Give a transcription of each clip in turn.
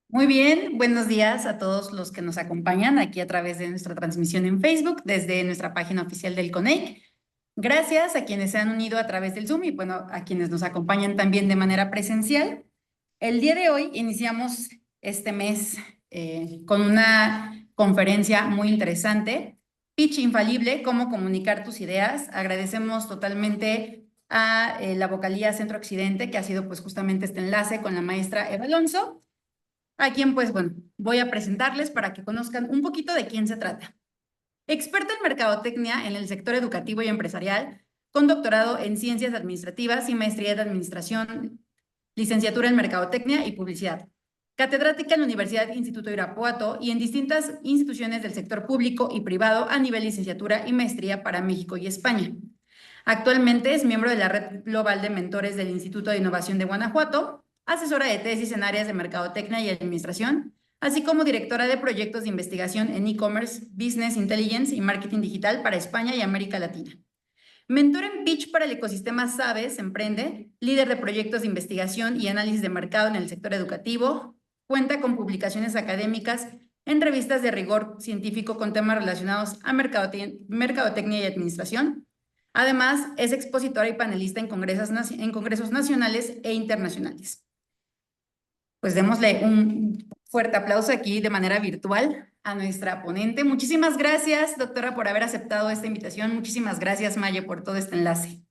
Muy bien, buenos días a todos los que nos acompañan aquí a través de nuestra transmisión en Facebook desde nuestra página oficial del CONEIC. Gracias a quienes se han unido a través del Zoom y bueno, a quienes nos acompañan también de manera presencial. El día de hoy iniciamos este mes con una conferencia muy interesante, Pitch Infalible, cómo comunicar tus ideas. Agradecemos totalmente a la Vocalía Centro Occidente, que ha sido pues justamente este enlace con la maestra Eva Alonso, a quien pues bueno, voy a presentarles para que conozcan un poquito de quién se trata. Experta en mercadotecnia en el sector educativo y empresarial, con doctorado en ciencias administrativas y maestría de administración, licenciatura en mercadotecnia y publicidad. Catedrática en la Universidad Instituto Irapuato y en distintas instituciones del sector público y privado a nivel licenciatura y maestría para México y España. Actualmente es miembro de la Red Global de Mentores del Instituto de Innovación de Guanajuato, asesora de tesis en áreas de mercadotecnia y administración, así como directora de proyectos de investigación en e-commerce, business intelligence y marketing digital para España y América Latina. Mentor en Pitch para el ecosistema Sabes Emprende, líder de proyectos de investigación y análisis de mercado en el sector educativo, cuenta con publicaciones académicas en revistas de rigor científico con temas relacionados a mercadotecnia y administración. Además, es expositora y panelista en congresos nacionales e internacionales. Pues démosle un fuerte aplauso aquí de manera virtual a nuestra ponente. Muchísimas gracias, doctora, por haber aceptado esta invitación. Muchísimas gracias, Maye, por todo este enlace.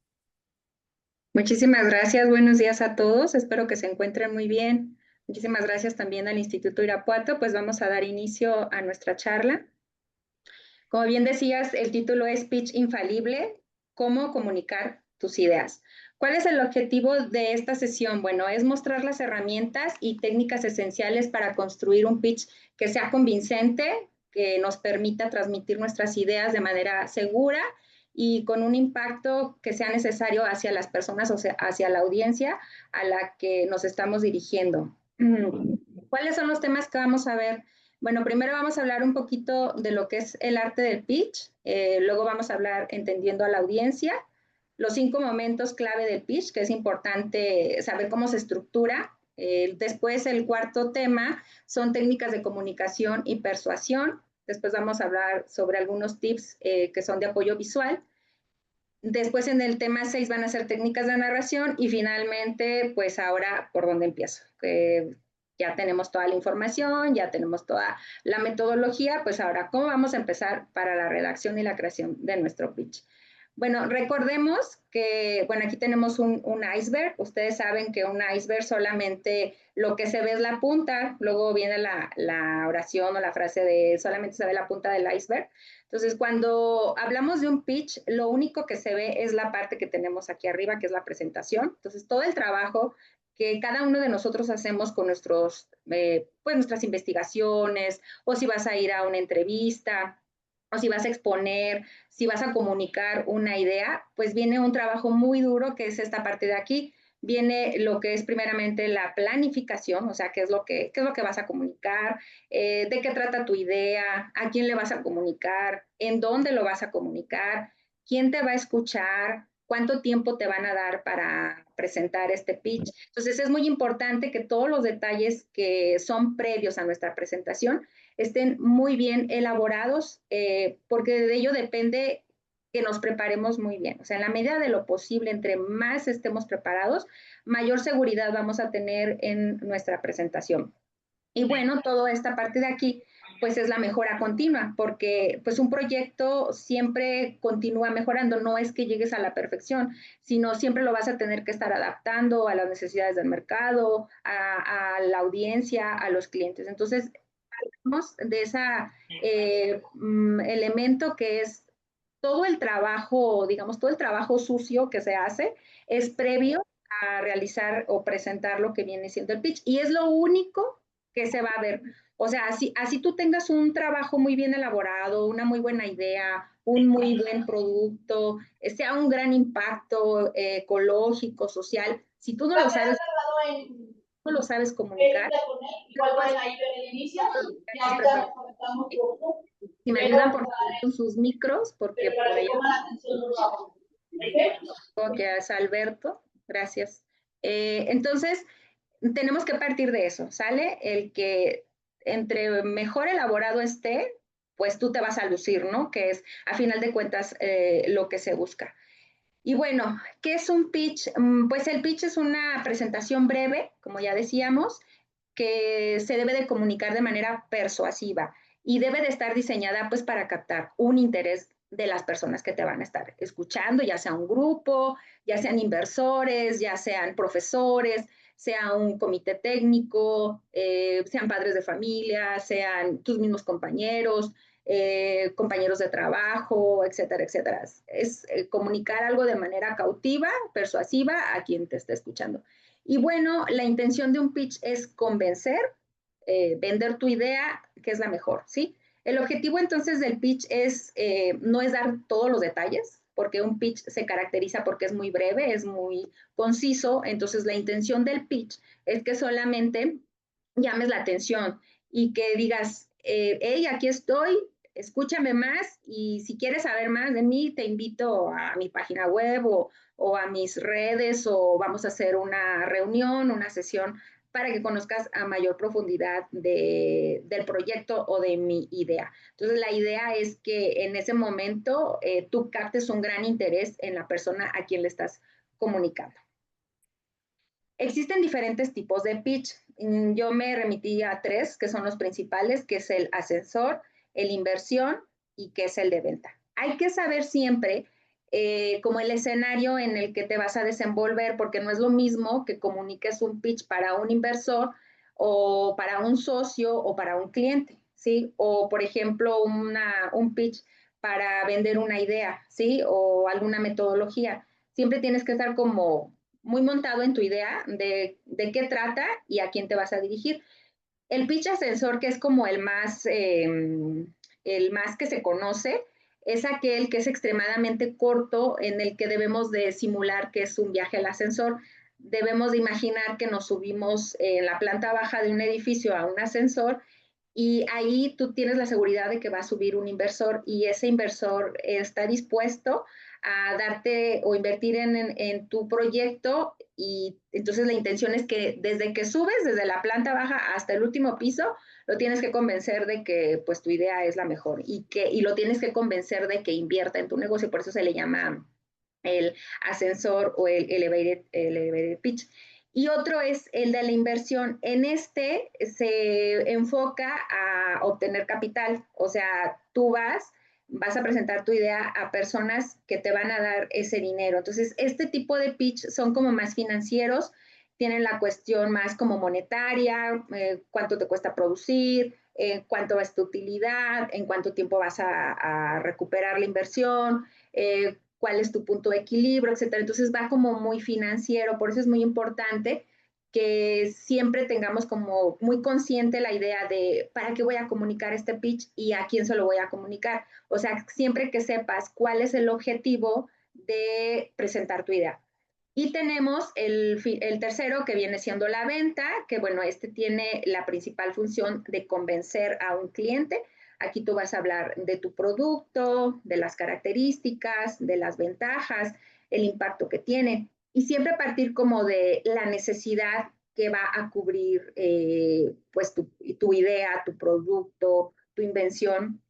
Muchísimas gracias, buenos días a todos, espero que se encuentren muy bien. Muchísimas gracias también al Instituto Irapuato, pues vamos a dar inicio a nuestra charla. Como bien decías, el título es Pitch Infalible, cómo comunicar tus ideas. ¿Cuál es el objetivo de esta sesión? Bueno, es mostrar las herramientas y técnicas esenciales para construir un pitch que sea convincente, que nos permita transmitir nuestras ideas de manera segura y con un impacto que sea necesario hacia las personas, o sea, hacia la audiencia a la que nos estamos dirigiendo. ¿Cuáles son los temas que vamos a ver? Bueno, primero vamos a hablar un poquito de lo que es el arte del pitch, luego vamos a hablar entendiendo a la audiencia, los 5 momentos clave del pitch, que es importante saber cómo se estructura. Después el cuarto tema son técnicas de comunicación y persuasión. Después vamos a hablar sobre algunos tips que son de apoyo visual. Después en el tema 6 van a ser técnicas de narración y finalmente, pues ahora, ¿por dónde empiezo? Ya tenemos toda la información, ya tenemos toda la metodología, pues ahora, ¿cómo vamos a empezar para la redacción y la creación de nuestro pitch? Bueno, recordemos que, bueno, aquí tenemos un iceberg. Ustedes saben que un iceberg solamente lo que se ve es la punta, luego viene la oración o la frase de solamente se ve la punta del iceberg. Entonces, cuando hablamos de un pitch, lo único que se ve es la parte que tenemos aquí arriba, que es la presentación. Entonces, todo el trabajo que cada uno de nosotros hacemos con pues nuestras investigaciones, o si vas a ir a una entrevista, o si vas a exponer, si vas a comunicar una idea, pues viene un trabajo muy duro que es esta parte de aquí. Viene lo que es primeramente la planificación, o sea, qué es lo que vas a comunicar, de qué trata tu idea, a quién le vas a comunicar, en dónde lo vas a comunicar, quién te va a escuchar, cuánto tiempo te van a dar para presentar este pitch. Entonces es muy importante que todos los detalles que son previos a nuestra presentación estén muy bien elaborados, porque de ello depende que nos preparemos muy bien. O sea, en la medida de lo posible, entre más estemos preparados, mayor seguridad vamos a tener en nuestra presentación. Y bueno, toda esta parte de aquí, pues es la mejora continua, porque pues un proyecto siempre continúa mejorando, no es que llegues a la perfección, sino siempre lo vas a tener que estar adaptando a las necesidades del mercado, a la audiencia, a los clientes. Entonces, de ese elemento que es todo el trabajo, digamos, todo el trabajo sucio que se hace es previo a realizar o presentar lo que viene siendo el pitch y es lo único que se va a ver. O sea, así tú tengas un trabajo muy bien elaborado, una muy buena idea, un muy buen producto, sea un gran impacto ecológico, social, si tú no lo sabes comunicar, si me ayudan por favor con sus micros, porque por ahí que es Alberto, gracias. Entonces, tenemos que partir de eso, ¿sale? El que entre mejor elaborado esté, pues tú te vas a lucir, ¿no? Que es, a final de cuentas, lo que se busca. Y bueno, ¿qué es un pitch? Pues el pitch es una presentación breve, como ya decíamos, que se debe de comunicar de manera persuasiva y debe de estar diseñada pues para captar un interés de las personas que te van a estar escuchando, ya sea un grupo, ya sean inversores, ya sean profesores, sea un comité técnico, sean padres de familia, sean tus mismos compañeros, compañeros de trabajo, etcétera, etcétera. Es comunicar algo de manera cautiva, persuasiva a quien te esté escuchando. Y bueno, la intención de un pitch es convencer, vender tu idea, que es la mejor, ¿sí? El objetivo entonces del pitch es, no es dar todos los detalles, porque un pitch se caracteriza porque es muy breve, es muy conciso, entonces la intención del pitch es que solamente llames la atención y que digas, hey, aquí estoy, escúchame más y si quieres saber más de mí, te invito a mi página web o a mis redes o vamos a hacer una reunión, una sesión para que conozcas a mayor profundidad del proyecto o de mi idea. Entonces, la idea es que en ese momento tú captes un gran interés en la persona a quien le estás comunicando. Existen diferentes tipos de pitch. Yo me remití a tres, que son los principales, que es el ascensor, el inversión y que es el de venta. Hay que saber siempre como el escenario en el que te vas a desenvolver, porque no es lo mismo que comuniques un pitch para un inversor o para un socio o para un cliente, ¿sí? O, por ejemplo, un pitch para vender una idea, ¿sí? O alguna metodología. Siempre tienes que estar como muy montado en tu idea de qué trata y a quién te vas a dirigir. El pitch ascensor, que es como el más que se conoce, es aquel que es extremadamente corto, en el que debemos de simular que es un viaje al ascensor. Debemos de imaginar que nos subimos en la planta baja de un edificio a un ascensor y ahí tú tienes la seguridad de que va a subir un inversor y ese inversor está dispuesto a darte o invertir en tu proyecto y entonces la intención es que desde que subes, desde la planta baja hasta el último piso, lo tienes que convencer de que pues tu idea es la mejor y lo tienes que convencer de que invierta en tu negocio, por eso se le llama el ascensor o el elevated pitch. Y otro es el de la inversión. En este se enfoca a obtener capital, o sea, tú vas a presentar tu idea a personas que te van a dar ese dinero. Entonces, este tipo de pitch son como más financieros, tienen la cuestión más como monetaria, cuánto te cuesta producir, cuánto es tu utilidad, en cuánto tiempo vas a recuperar la inversión, cuál es tu punto de equilibrio, etcétera. Entonces va como muy financiero, por eso es muy importante que siempre tengamos como muy consciente la idea de para qué voy a comunicar este pitch y a quién se lo voy a comunicar. O sea, siempre que sepas cuál es el objetivo de presentar tu idea. Y tenemos el tercero que viene siendo la venta, que bueno, este tiene la principal función de convencer a un cliente. Aquí tú vas a hablar de tu producto, de las características, de las ventajas, el impacto que tiene y siempre partir como de la necesidad que va a cubrir pues tu idea, tu producto, tu invención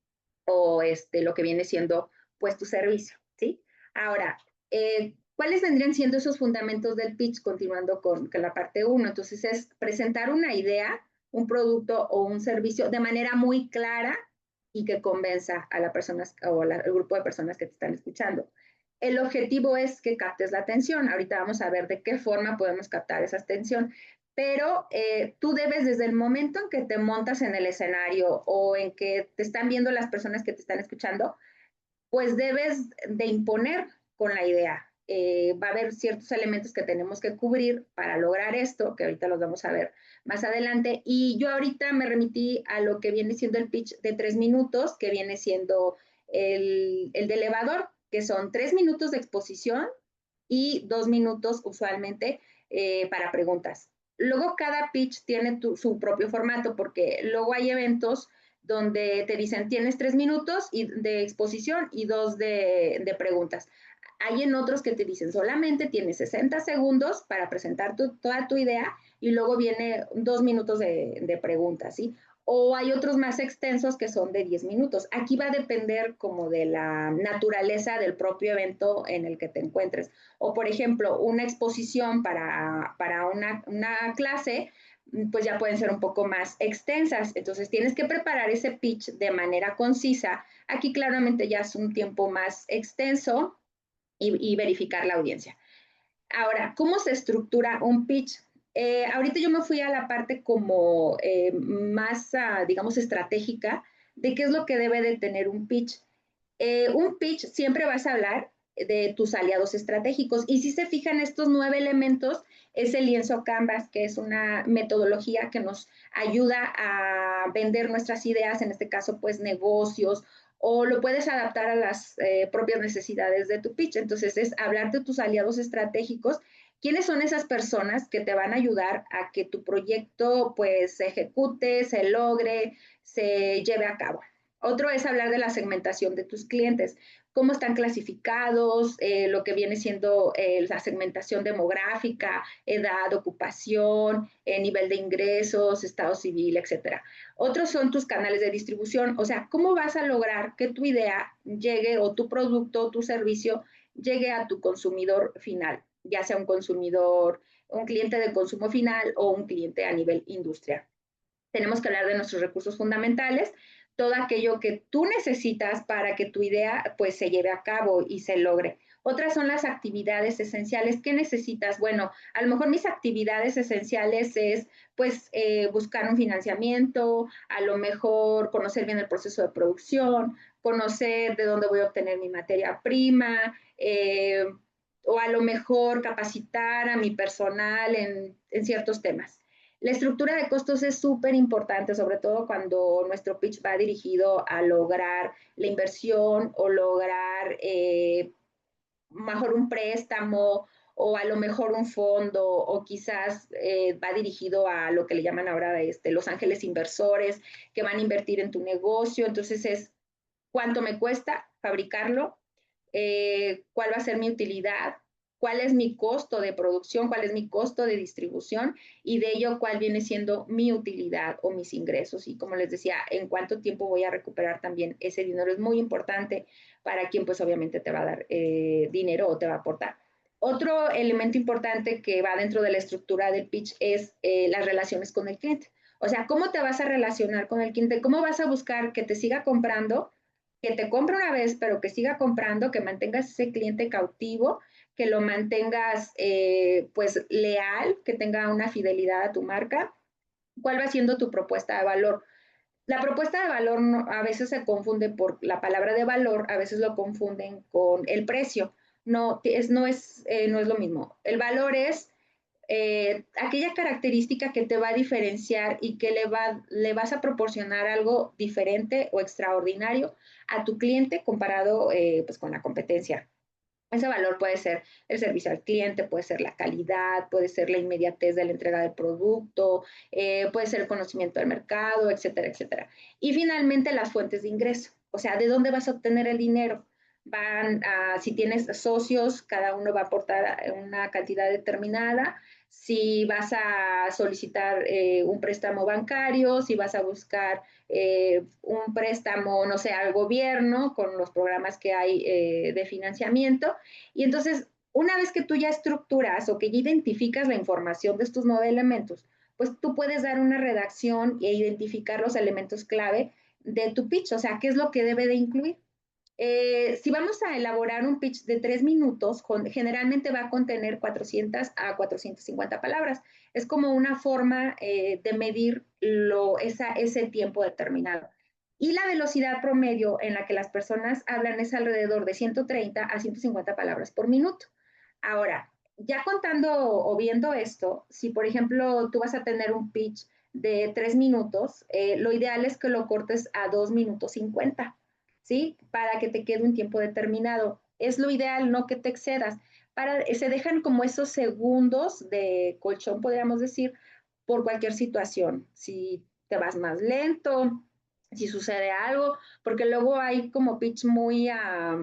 o lo que viene siendo pues tu servicio, ¿sí? Ahora, ¿cuáles vendrían siendo esos fundamentos del pitch? Continuando con la parte uno. Entonces es presentar una idea, un producto o un servicio de manera muy clara y que convenza a la persona o al grupo de personas que te están escuchando. El objetivo es que captes la atención. Ahorita vamos a ver de qué forma podemos captar esa atención, pero tú debes desde el momento en que te montas en el escenario o en que te están viendo las personas que te están escuchando, pues debes de imponer con la idea. Va a haber ciertos elementos que tenemos que cubrir para lograr esto, que ahorita los vamos a ver más adelante. Y yo ahorita me remití a lo que viene siendo el pitch de 3 minutos, que viene siendo el de elevador, que son 3 minutos de exposición y 2 minutos usualmente para preguntas. Luego cada pitch tiene su propio formato, porque luego hay eventos donde te dicen tienes 3 minutos de exposición y 2 de preguntas. Hay en otros que te dicen solamente tienes 60 segundos para presentar toda tu idea y luego viene 2 minutos de preguntas, ¿sí? O hay otros más extensos que son de 10 minutos. Aquí va a depender como de la naturaleza del propio evento en el que te encuentres. O, por ejemplo, una exposición para una clase, pues ya pueden ser un poco más extensas. Entonces, tienes que preparar ese pitch de manera concisa. Aquí claramente ya es un tiempo más extenso y verificar la audiencia. Ahora, ¿cómo se estructura un pitch? Ahorita yo me fui a la parte como más, digamos, estratégica de qué es lo que debe de tener un pitch. Un pitch siempre vas a hablar de tus aliados estratégicos. Y si se fijan, estos 9 elementos es el lienzo Canvas, que es una metodología que nos ayuda a vender nuestras ideas, en este caso, pues negocios, o lo puedes adaptar a las propias necesidades de tu pitch. Entonces, es hablar de tus aliados estratégicos. ¿Quiénes son esas personas que te van a ayudar a que tu proyecto pues se ejecute, se logre, se lleve a cabo? Otro es hablar de la segmentación de tus clientes, cómo están clasificados, lo que viene siendo la segmentación demográfica, edad, ocupación, nivel de ingresos, estado civil, etcétera. Otros son tus canales de distribución, o sea, cómo vas a lograr que tu idea llegue o tu producto o tu servicio llegue a tu consumidor final, ya sea un consumidor, un cliente de consumo final o un cliente a nivel industria. Tenemos que hablar de nuestros recursos fundamentales, todo aquello que tú necesitas para que tu idea pues se lleve a cabo y se logre. Otras son las actividades esenciales. ¿Qué necesitas? Bueno, a lo mejor mis actividades esenciales es pues buscar un financiamiento, a lo mejor conocer bien el proceso de producción, conocer de dónde voy a obtener mi materia prima, o a lo mejor capacitar a mi personal en ciertos temas. La estructura de costos es súper importante, sobre todo cuando nuestro pitch va dirigido a lograr la inversión o lograr mejor un préstamo o a lo mejor un fondo o quizás va dirigido a lo que le llaman ahora los ángeles inversores que van a invertir en tu negocio. Entonces es cuánto me cuesta fabricarlo, cuál va a ser mi utilidad, cuál es mi costo de producción, cuál es mi costo de distribución y de ello cuál viene siendo mi utilidad o mis ingresos. Y como les decía, en cuánto tiempo voy a recuperar también ese dinero es muy importante para quien pues obviamente te va a dar dinero o te va a aportar. Otro elemento importante que va dentro de la estructura del pitch es las relaciones con el cliente. O sea, ¿cómo te vas a relacionar con el cliente? ¿Cómo vas a buscar que te siga comprando, que te compre una vez, pero que siga comprando, que mantengas ese cliente cautivo, que lo mantengas pues leal, que tenga una fidelidad a tu marca? ¿Cuál va siendo tu propuesta de valor? La propuesta de valor a veces se confunde por la palabra de valor, a veces lo confunden con el precio. No es lo mismo. El valor es aquella característica que te va a diferenciar y que le vas a proporcionar algo diferente o extraordinario a tu cliente comparado pues con la competencia. Ese valor puede ser el servicio al cliente, puede ser la calidad, puede ser la inmediatez de la entrega del producto, puede ser el conocimiento del mercado, etcétera, etcétera. Y finalmente las fuentes de ingreso, o sea, ¿de dónde vas a obtener el dinero? Si tienes socios, cada uno va a aportar una cantidad determinada. Si vas a solicitar un préstamo bancario, si vas a buscar un préstamo, no sé, al gobierno con los programas que hay de financiamiento. Y entonces, una vez que tú ya estructuras o que ya identificas la información de estos 9 elementos, pues tú puedes dar una redacción e identificar los elementos clave de tu pitch, o sea, qué es lo que debe de incluir. Si vamos a elaborar un pitch de 3 minutos, generalmente va a contener 400 a 450 palabras. Es como una forma de medir ese tiempo determinado. Y la velocidad promedio en la que las personas hablan es alrededor de 130 a 150 palabras por minuto. Ahora, ya contando o viendo esto, si por ejemplo tú vas a tener un pitch de 3 minutos, lo ideal es que lo cortes a 2 minutos 50. ¿Sí? Para que te quede un tiempo determinado. Es lo ideal, no que te excedas. Se dejan como esos segundos de colchón, podríamos decir, por cualquier situación. Si te vas más lento, si sucede algo, porque luego hay como pitch muy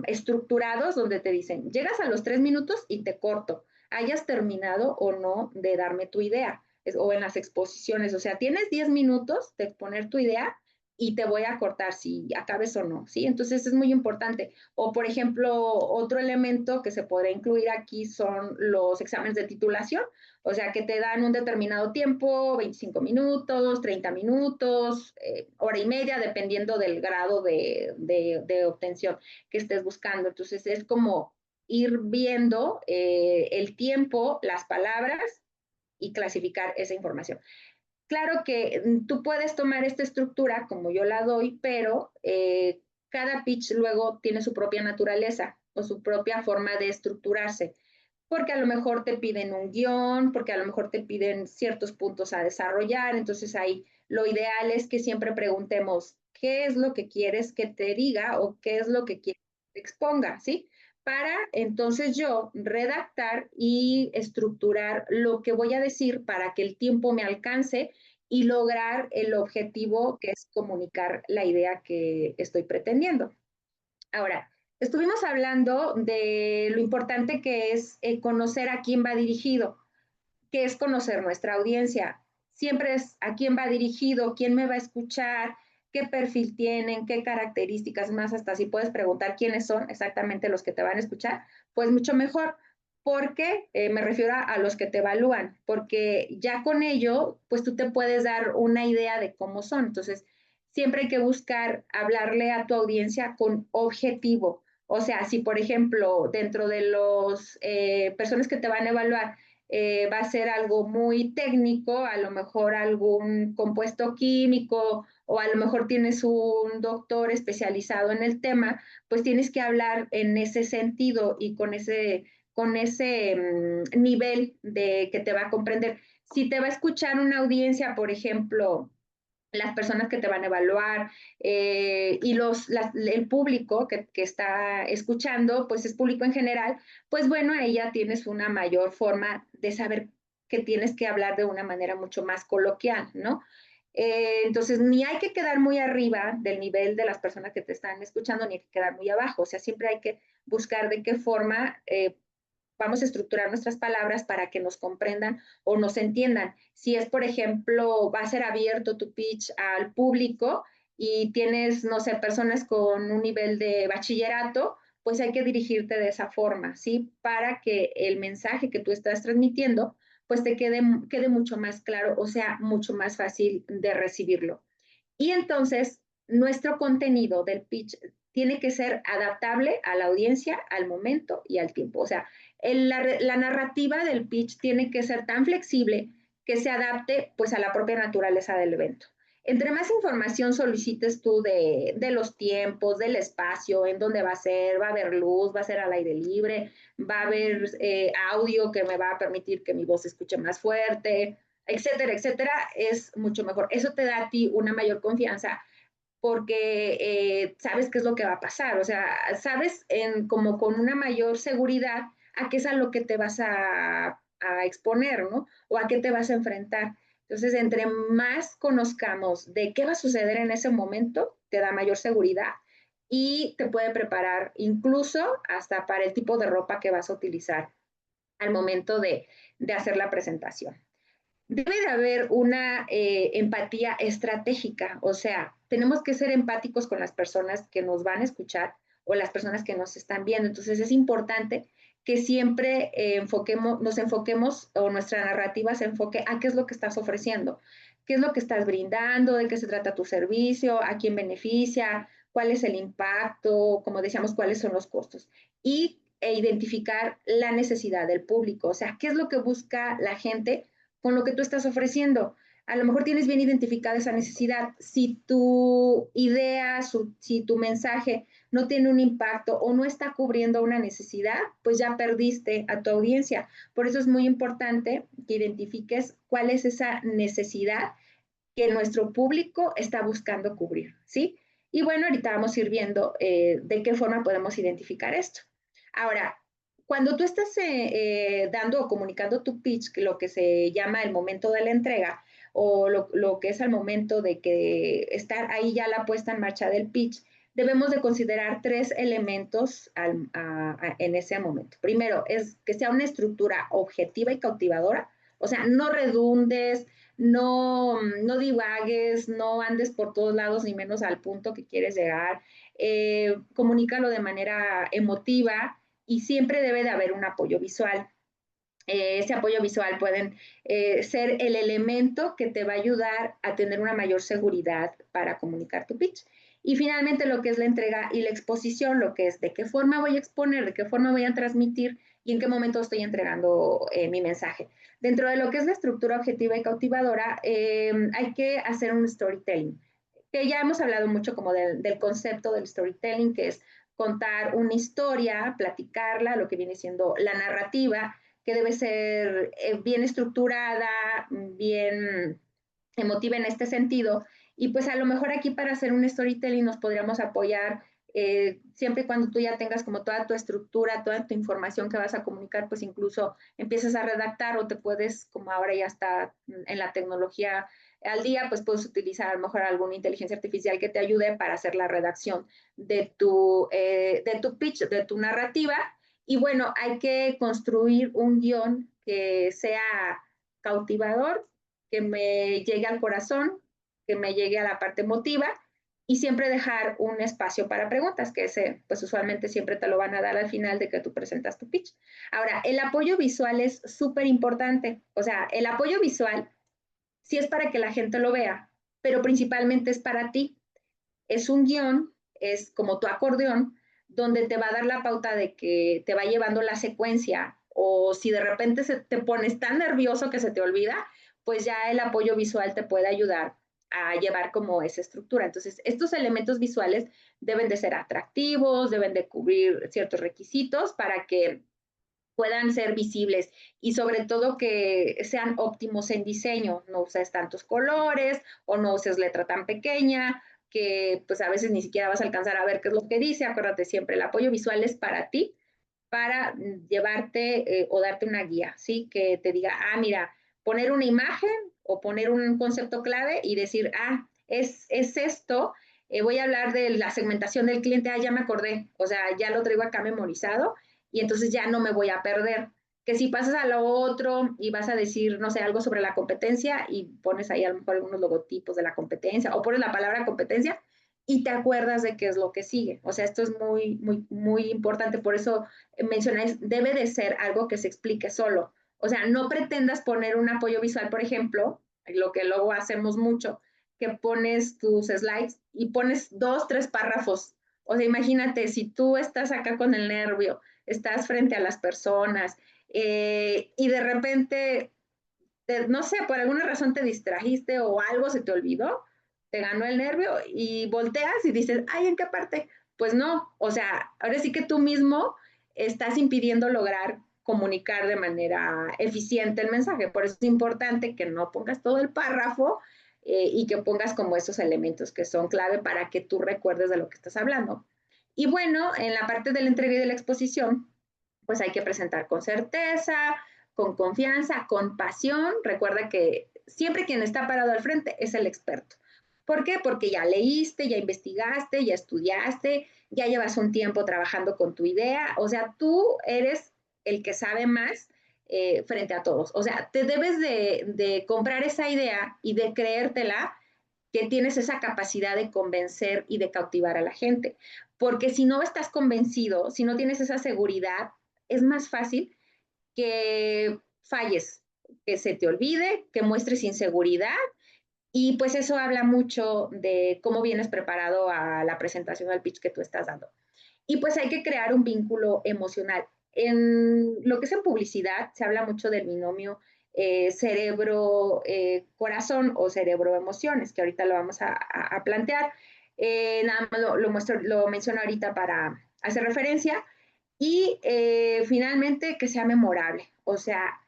estructurados donde te dicen, llegas a los 3 minutos y te corto, hayas terminado o no de darme tu idea, o en las exposiciones, o sea, tienes 10 minutos de exponer tu idea y te voy a cortar si acabes o no, ¿sí? Entonces es muy importante. O, por ejemplo, otro elemento que se podría incluir aquí son los exámenes de titulación, o sea, que te dan un determinado tiempo, 25 minutos, 30 minutos, hora y media, dependiendo del grado de obtención que estés buscando. Entonces, es como ir viendo el tiempo, las palabras y clasificar esa información. Claro que tú puedes tomar esta estructura como yo la doy, pero cada pitch luego tiene su propia naturaleza o su propia forma de estructurarse, porque a lo mejor te piden un guión, porque a lo mejor te piden ciertos puntos a desarrollar, entonces ahí lo ideal es que siempre preguntemos qué es lo que quieres que te diga o qué es lo que quieres que te exponga, ¿sí? Para entonces yo redactar y estructurar lo que voy a decir para que el tiempo me alcance y lograr el objetivo que es comunicar la idea que estoy pretendiendo. Ahora, estuvimos hablando de lo importante que es conocer a quién va dirigido, que es conocer nuestra audiencia. Siempre es a quién va dirigido, quién me va a escuchar, qué perfil tienen, qué características, más hasta si puedes preguntar quiénes son exactamente los que te van a escuchar, pues mucho mejor. Porque me refiero a los que te evalúan, porque ya con ello, pues tú te puedes dar una idea de cómo son. Entonces, siempre hay que buscar hablarle a tu audiencia con objetivo. O sea, si por ejemplo, dentro de los personas que te van a evaluar, va a ser algo muy técnico, a lo mejor algún compuesto químico o a lo mejor tienes un doctor especializado en el tema, pues tienes que hablar en ese sentido y con ese nivel de que te va a comprender. Si te va a escuchar una audiencia, por ejemplo, las personas que te van a evaluar y el público que está escuchando, pues es público en general, pues bueno, ahí ya tienes una mayor forma de saber que tienes que hablar de una manera mucho más coloquial, ¿no? Entonces, ni hay que quedar muy arriba del nivel de las personas que te están escuchando, ni hay que quedar muy abajo, o sea, siempre hay que buscar de qué forma vamos a estructurar nuestras palabras para que nos comprendan o nos entiendan. Si es, por ejemplo, va a ser abierto tu pitch al público y tienes, no sé, personas con un nivel de bachillerato, pues hay que dirigirte de esa forma, ¿sí? Para que el mensaje que tú estás transmitiendo, pues te quede mucho más claro, o sea, mucho más fácil de recibirlo. Y entonces, nuestro contenido del pitch tiene que ser adaptable a la audiencia, al momento y al tiempo. O sea, la narrativa del pitch tiene que ser tan flexible que se adapte pues a la propia naturaleza del evento. Entre más información solicites tú de los tiempos, del espacio, en dónde va a ser, va a haber luz, va a ser al aire libre, va a haber audio que me va a permitir que mi voz se escuche más fuerte, etcétera, etcétera, es mucho mejor. Eso te da a ti una mayor confianza porque sabes qué es lo que va a pasar, o sea, sabes como con una mayor seguridad a qué es a lo que te vas a exponer, ¿no? O a qué te vas a enfrentar. Entonces, entre más conozcamos de qué va a suceder en ese momento, te da mayor seguridad y te puede preparar incluso hasta para el tipo de ropa que vas a utilizar al momento de hacer la presentación. Debe de haber una empatía estratégica, o sea, tenemos que ser empáticos con las personas que nos van a escuchar o las personas que nos están viendo. Entonces es importante que siempre nos enfoquemos o nuestra narrativa se enfoque a qué es lo que estás ofreciendo, qué es lo que estás brindando, de qué se trata tu servicio, a quién beneficia, cuál es el impacto, como decíamos, cuáles son los costos. Identificar la necesidad del público, o sea, qué es lo que busca la gente con lo que tú estás ofreciendo. A lo mejor tienes bien identificada esa necesidad. Si tu idea, si tu mensaje no tiene un impacto o no está cubriendo una necesidad, pues ya perdiste a tu audiencia. Por eso es muy importante que identifiques cuál es esa necesidad que nuestro público está buscando cubrir, ¿sí? Y bueno, ahorita vamos a ir viendo de qué forma podemos identificar esto. Ahora, cuando tú estás dando o comunicando tu pitch, lo que se llama el momento de la entrega, o lo que es al momento de que estar ahí ya la puesta en marcha del pitch, debemos de considerar 3 elementos en ese momento. Primero, es que sea una estructura objetiva y cautivadora, o sea, no redundes, no divagues, no andes por todos lados, ni menos al punto que quieres llegar. Comunícalo de manera emotiva y siempre debe de haber un apoyo visual. Ese apoyo visual pueden ser el elemento que te va a ayudar a tener una mayor seguridad para comunicar tu pitch. Y finalmente lo que es la entrega y la exposición, lo que es de qué forma voy a exponer, de qué forma voy a transmitir y en qué momento estoy entregando mi mensaje. Dentro de lo que es la estructura objetiva y cautivadora, hay que hacer un storytelling, que ya hemos hablado mucho como del concepto del storytelling, que es contar una historia, platicarla, lo que viene siendo la narrativa, que debe ser bien estructurada, bien emotiva en este sentido. Y pues a lo mejor aquí para hacer un storytelling nos podríamos apoyar siempre y cuando tú ya tengas como toda tu estructura, toda tu información que vas a comunicar, pues incluso empiezas a redactar o te puedes, como ahora ya está en la tecnología al día, pues puedes utilizar a lo mejor alguna inteligencia artificial que te ayude para hacer la redacción de tu pitch, de tu narrativa. Y bueno, hay que construir un guión que sea cautivador, que me llegue al corazón, que me llegue a la parte emotiva y siempre dejar un espacio para preguntas, que ese pues usualmente siempre te lo van a dar al final de que tú presentas tu pitch. Ahora, el apoyo visual es súper importante. O sea, el apoyo visual sí es para que la gente lo vea, pero principalmente es para ti. Es un guión, es como tu acordeón, donde te va a dar la pauta de que te va llevando la secuencia, o si de repente te pones tan nervioso que se te olvida, pues ya el apoyo visual te puede ayudar a llevar como esa estructura. Entonces, estos elementos visuales deben de ser atractivos, deben de cubrir ciertos requisitos para que puedan ser visibles y sobre todo que sean óptimos en diseño, no uses tantos colores o no uses letra tan pequeña que pues a veces ni siquiera vas a alcanzar a ver qué es lo que dice. Acuérdate siempre, el apoyo visual es para ti, para llevarte o darte una guía, ¿sí? Que te diga, ah, mira, poner una imagen o poner un concepto clave y decir, ah, es esto, voy a hablar de la segmentación del cliente, ah, ya me acordé, o sea, ya lo traigo acá memorizado y entonces ya no me voy a perder. Que si pasas a lo otro y vas a decir, no sé, algo sobre la competencia y pones ahí a lo mejor algunos logotipos de la competencia o pones la palabra competencia y te acuerdas de qué es lo que sigue. O sea, esto es muy, muy, muy importante. Por eso mencionáis, debe de ser algo que se explique solo. O sea, no pretendas poner un apoyo visual, por ejemplo, lo que luego hacemos mucho, que pones tus slides y pones 2, 3 párrafos. O sea, imagínate, si tú estás acá con el nervio, estás frente a las personas y de repente, no sé, por alguna razón te distrajiste o algo se te olvidó, te ganó el nervio y volteas y dices, ay, ¿en qué parte? Pues no, o sea, ahora sí que tú mismo estás impidiendo lograr comunicar de manera eficiente el mensaje. Por eso es importante que no pongas todo el párrafo y que pongas como esos elementos que son clave para que tú recuerdes de lo que estás hablando. Y bueno, en la parte de la entrega y de la exposición, pues hay que presentar con certeza, con confianza, con pasión. Recuerda que siempre quien está parado al frente es el experto. ¿Por qué? Porque ya leíste, ya investigaste, ya estudiaste, ya llevas un tiempo trabajando con tu idea. O sea, tú eres el que sabe más frente a todos. O sea, te debes de comprar esa idea y de creértela que tienes esa capacidad de convencer y de cautivar a la gente. Porque si no estás convencido, si no tienes esa seguridad, es más fácil que falles, que se te olvide, que muestres inseguridad y pues eso habla mucho de cómo vienes preparado a la presentación al pitch que tú estás dando. Y pues hay que crear un vínculo emocional. En lo que es en publicidad se habla mucho del binomio cerebro-corazón o cerebro-emociones, que ahorita lo vamos a plantear. Nada más lo menciono ahorita para hacer referencia. Y finalmente que sea memorable, o sea,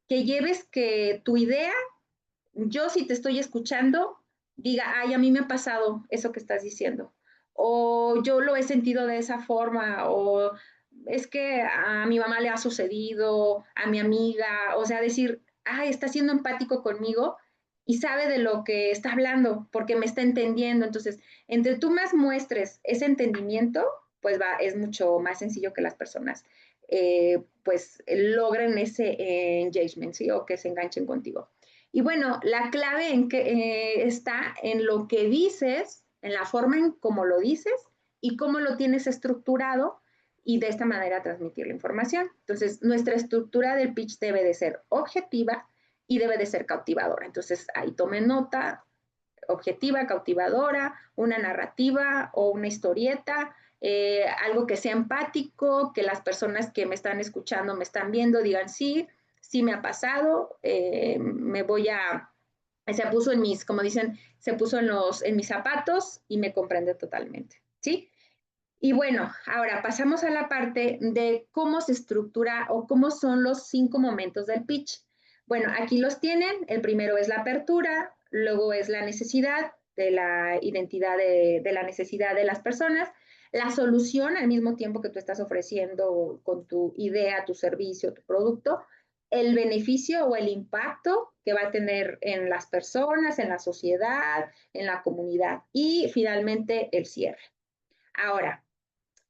que lleves que tu idea, yo si te estoy escuchando, diga, ay, a mí me ha pasado eso que estás diciendo, o yo lo he sentido de esa forma, o es que a mi mamá le ha sucedido, a mi amiga, o sea, decir, ay, está siendo empático conmigo y sabe de lo que está hablando porque me está entendiendo. Entonces, entre tú más muestres ese entendimiento, pues es mucho más sencillo que las personas pues logren ese engagement, ¿sí? O que se enganchen contigo. Y bueno, la clave en que está en lo que dices, en la forma en cómo lo dices y cómo lo tienes estructurado y de esta manera transmitir la información. Entonces, nuestra estructura del pitch debe de ser objetiva y debe de ser cautivadora. Entonces, ahí tomen nota, objetiva, cautivadora, una narrativa o una historieta, algo que sea empático, que las personas que me están escuchando, me están viendo, digan sí, sí me ha pasado, me voy a, se puso en mis, como dicen, se puso en mis zapatos y me comprende totalmente, ¿sí? Y bueno, ahora pasamos a la parte de cómo se estructura o cómo son los 5 momentos del pitch. Bueno, aquí los tienen. El primero es la apertura, luego es la necesidad de la identidad de la necesidad de las personas, la solución al mismo tiempo que tú estás ofreciendo con tu idea, tu servicio, tu producto, el beneficio o el impacto que va a tener en las personas, en la sociedad, en la comunidad y finalmente el cierre. Ahora,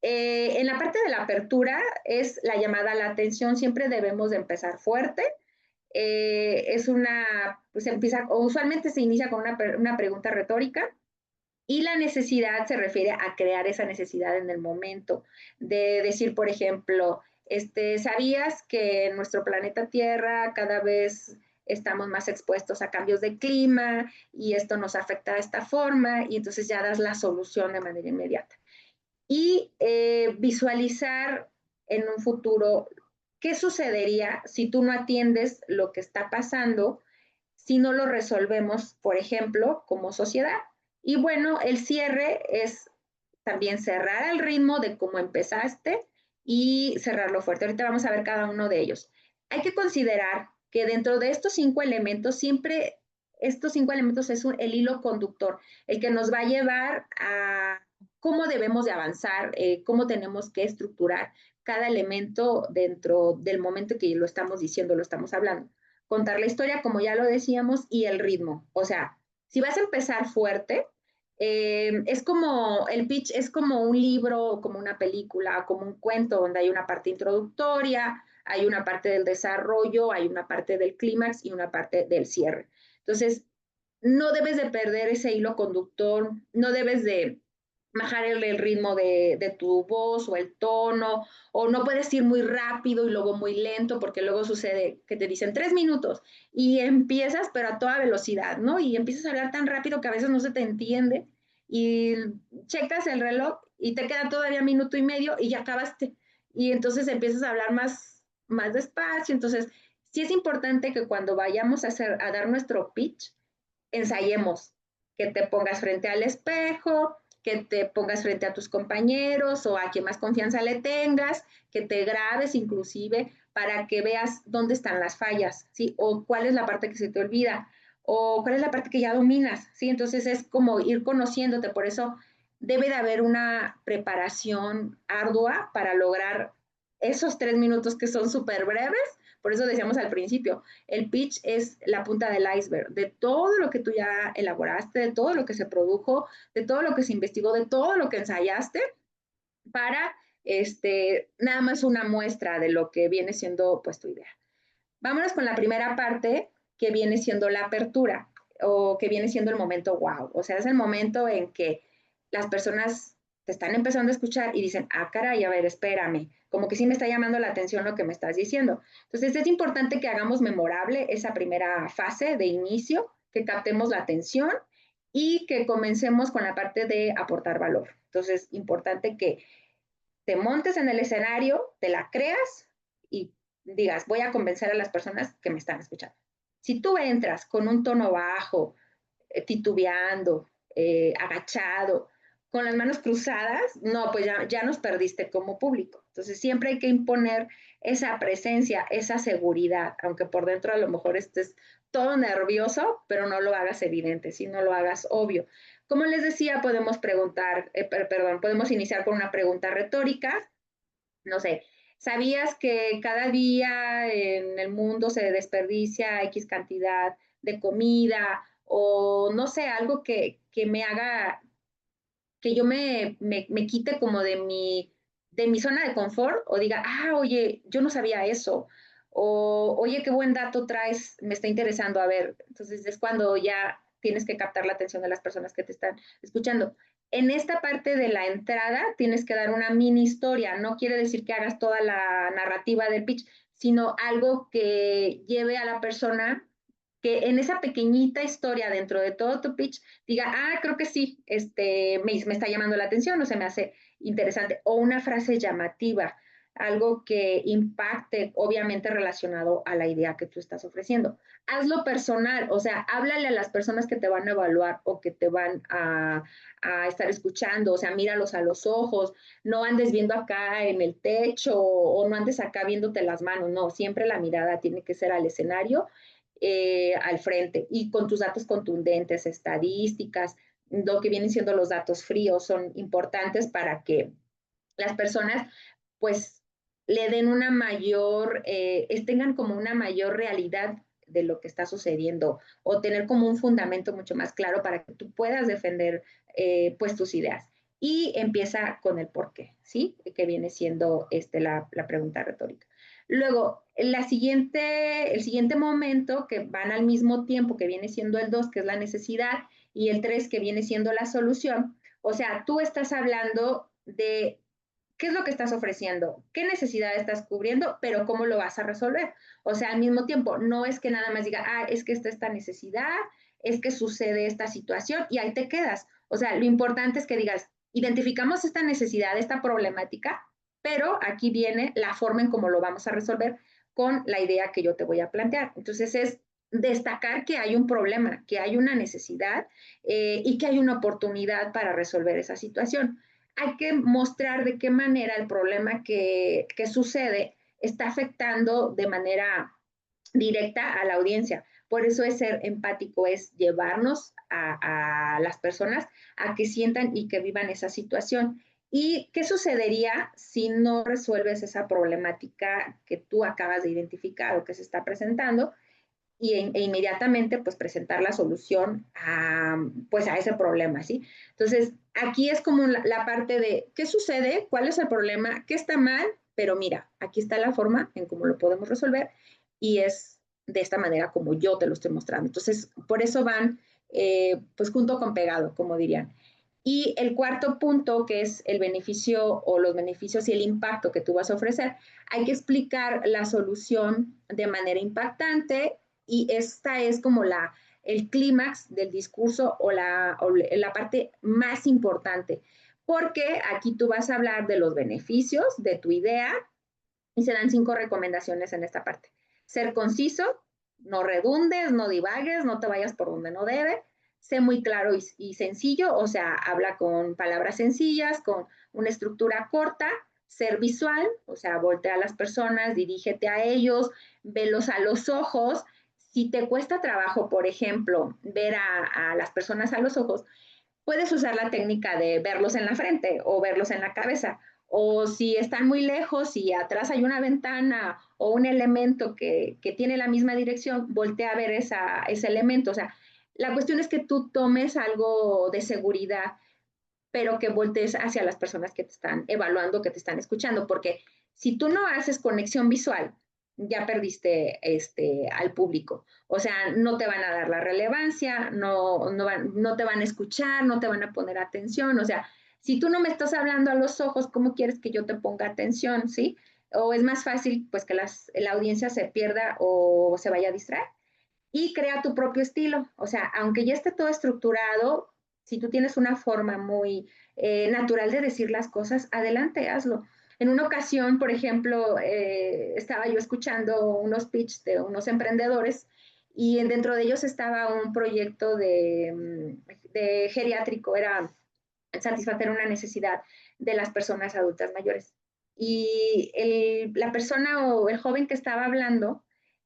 en la parte de la apertura es la llamada a la atención, siempre debemos de empezar fuerte. Es una, pues empieza, o usualmente se inicia con una pregunta retórica y la necesidad se refiere a crear esa necesidad en el momento de decir, por ejemplo, ¿sabías que en nuestro planeta Tierra cada vez estamos más expuestos a cambios de clima y esto nos afecta de esta forma? Y entonces ya das la solución de manera inmediata y visualizar en un futuro qué sucedería si tú no atiendes lo que está pasando, si no lo resolvemos, por ejemplo, como sociedad. Y bueno, el cierre es también cerrar al ritmo de cómo empezaste y cerrarlo fuerte. Ahorita vamos a ver cada uno de ellos. Hay que considerar que dentro de estos 5 elementos, siempre estos 5 elementos es el hilo conductor, el que nos va a llevar a cómo debemos de avanzar, cómo tenemos que estructurar cada elemento dentro del momento que lo estamos diciendo, lo estamos hablando. Contar la historia, como ya lo decíamos, y el ritmo. O sea, si vas a empezar fuerte, es como, el pitch es como un libro, como una película, como un cuento donde hay una parte introductoria, hay una parte del desarrollo, hay una parte del clímax y una parte del cierre. Entonces, no debes de perder ese hilo conductor, no debes de bajar el ritmo de tu voz o el tono, o no puedes ir muy rápido y luego muy lento, porque luego sucede que te dicen 3 minutos y empiezas, pero a toda velocidad, ¿no? Y empiezas a hablar tan rápido que a veces no se te entiende y checas el reloj y te queda todavía minuto y medio y ya acabaste. Y entonces empiezas a hablar más despacio. Entonces, sí es importante que cuando vayamos a dar nuestro pitch, ensayemos, que te pongas frente al espejo, que te pongas frente a tus compañeros o a quien más confianza le tengas, que te grabes inclusive para que veas dónde están las fallas, ¿sí? O cuál es la parte que se te olvida, o cuál es la parte que ya dominas, ¿sí? Entonces es como ir conociéndote, por eso debe de haber una preparación ardua para lograr esos 3 minutos que son súper breves, por eso decíamos al principio, el pitch es la punta del iceberg de todo lo que tú ya elaboraste, de todo lo que se produjo, de todo lo que se investigó, de todo lo que ensayaste para nada más una muestra de lo que viene siendo pues tu idea. Vámonos con la primera parte que viene siendo la apertura o que viene siendo el momento wow. O sea, es el momento en que las personas te están empezando a escuchar y dicen, ah, caray, a ver, espérame, como que sí me está llamando la atención lo que me estás diciendo. Entonces, es importante que hagamos memorable esa primera fase de inicio, que captemos la atención y que comencemos con la parte de aportar valor. Entonces, importante que te montes en el escenario, te la creas y digas, voy a convencer a las personas que me están escuchando. Si tú entras con un tono bajo, titubeando, agachado, con las manos cruzadas, no, pues ya nos perdiste como público. Entonces siempre hay que imponer esa presencia, esa seguridad, aunque por dentro a lo mejor estés todo nervioso, pero no lo hagas evidente, si no lo hagas obvio. Como les decía, podemos preguntar, perdón, podemos iniciar con una pregunta retórica, no sé, ¿sabías que cada día en el mundo se desperdicia X cantidad de comida o no sé, algo que me haga, que yo me quite como de mi zona de confort o diga, ah, oye, yo no sabía eso. O, oye, qué buen dato traes, me está interesando, a ver. Entonces es cuando ya tienes que captar la atención de las personas que te están escuchando. En esta parte de la entrada tienes que dar una mini historia. No quiere decir que hagas toda la narrativa del pitch, sino algo que lleve a la persona que en esa pequeñita historia dentro de todo tu pitch diga, ah, creo que sí, me está llamando la atención o se me hace interesante. O una frase llamativa, algo que impacte, obviamente relacionado a la idea que tú estás ofreciendo. Hazlo personal, o sea, háblale a las personas que te van a evaluar o que te van a estar escuchando, o sea, míralos a los ojos, no andes viendo acá en el techo o no andes acá viéndote las manos, no, siempre la mirada tiene que ser al escenario, al frente y con tus datos contundentes, estadísticas, lo que vienen siendo los datos fríos son importantes para que las personas pues le den una mayor, tengan como una mayor realidad de lo que está sucediendo o tener como un fundamento mucho más claro para que tú puedas defender pues tus ideas. Y empieza con el por qué, ¿sí? Que viene siendo la pregunta retórica. Luego, el siguiente momento que van al mismo tiempo, que viene siendo el 2, que es la necesidad, y el 3, que viene siendo la solución. O sea, tú estás hablando de qué es lo que estás ofreciendo, qué necesidad estás cubriendo, pero cómo lo vas a resolver. O sea, al mismo tiempo, no es que nada más diga, ah, es que está esta necesidad, es que sucede esta situación y ahí te quedas. O sea, lo importante es que digas, identificamos esta necesidad, esta problemática, pero aquí viene la forma en cómo lo vamos a resolver con la idea que yo te voy a plantear. Entonces es destacar que hay un problema, que hay una necesidad y que hay una oportunidad para resolver esa situación. Hay que mostrar de qué manera el problema que sucede está afectando de manera directa a la audiencia. Por eso es ser empático, es llevarnos a las personas a que sientan y que vivan esa situación. ¿Y qué sucedería si no resuelves esa problemática que tú acabas de identificar o que se está presentando? E inmediatamente pues presentar la solución pues a ese problema, ¿sí? Entonces, aquí es como la parte de qué sucede, cuál es el problema, qué está mal, pero mira, aquí está la forma en cómo lo podemos resolver y es de esta manera como yo te lo estoy mostrando. Entonces, por eso van pues junto con pegado, como dirían. Y el cuarto punto, que es el beneficio o los beneficios y el impacto que tú vas a ofrecer, hay que explicar la solución de manera impactante y esta es como el clímax del discurso o la parte más importante, porque aquí tú vas a hablar de los beneficios de tu idea y se dan 5 recomendaciones en esta parte. Ser conciso, no redundes, no divagues, no te vayas por donde no debe, sé muy claro y sencillo, o sea, habla con palabras sencillas, con una estructura corta, ser visual, o sea, voltea a las personas, dirígete a ellos, velos a los ojos. Si te cuesta trabajo, por ejemplo, ver a las personas a los ojos, puedes usar la técnica de verlos en la frente o verlos en la cabeza. O si están muy lejos y atrás hay una ventana o un elemento que tiene la misma dirección, voltea a ver ese elemento. O sea, la cuestión es que tú tomes algo de seguridad, pero que voltees hacia las personas que te están evaluando, que te están escuchando, porque si tú no haces conexión visual, ya perdiste al público. O sea, no te van a dar la relevancia, no te van a escuchar, no te van a poner atención. O sea, si tú no me estás hablando a los ojos, ¿cómo quieres que yo te ponga atención? ¿Sí? O es más fácil pues que la audiencia se pierda o se vaya a distraer y crea tu propio estilo. O sea, aunque ya esté todo estructurado, si tú tienes una forma muy natural de decir las cosas, adelante, hazlo. En una ocasión, por ejemplo, estaba yo escuchando unos pitch de unos emprendedores y dentro de ellos estaba un proyecto de geriátrico, era satisfacer una necesidad de las personas adultas mayores. Y la persona o el joven que estaba hablando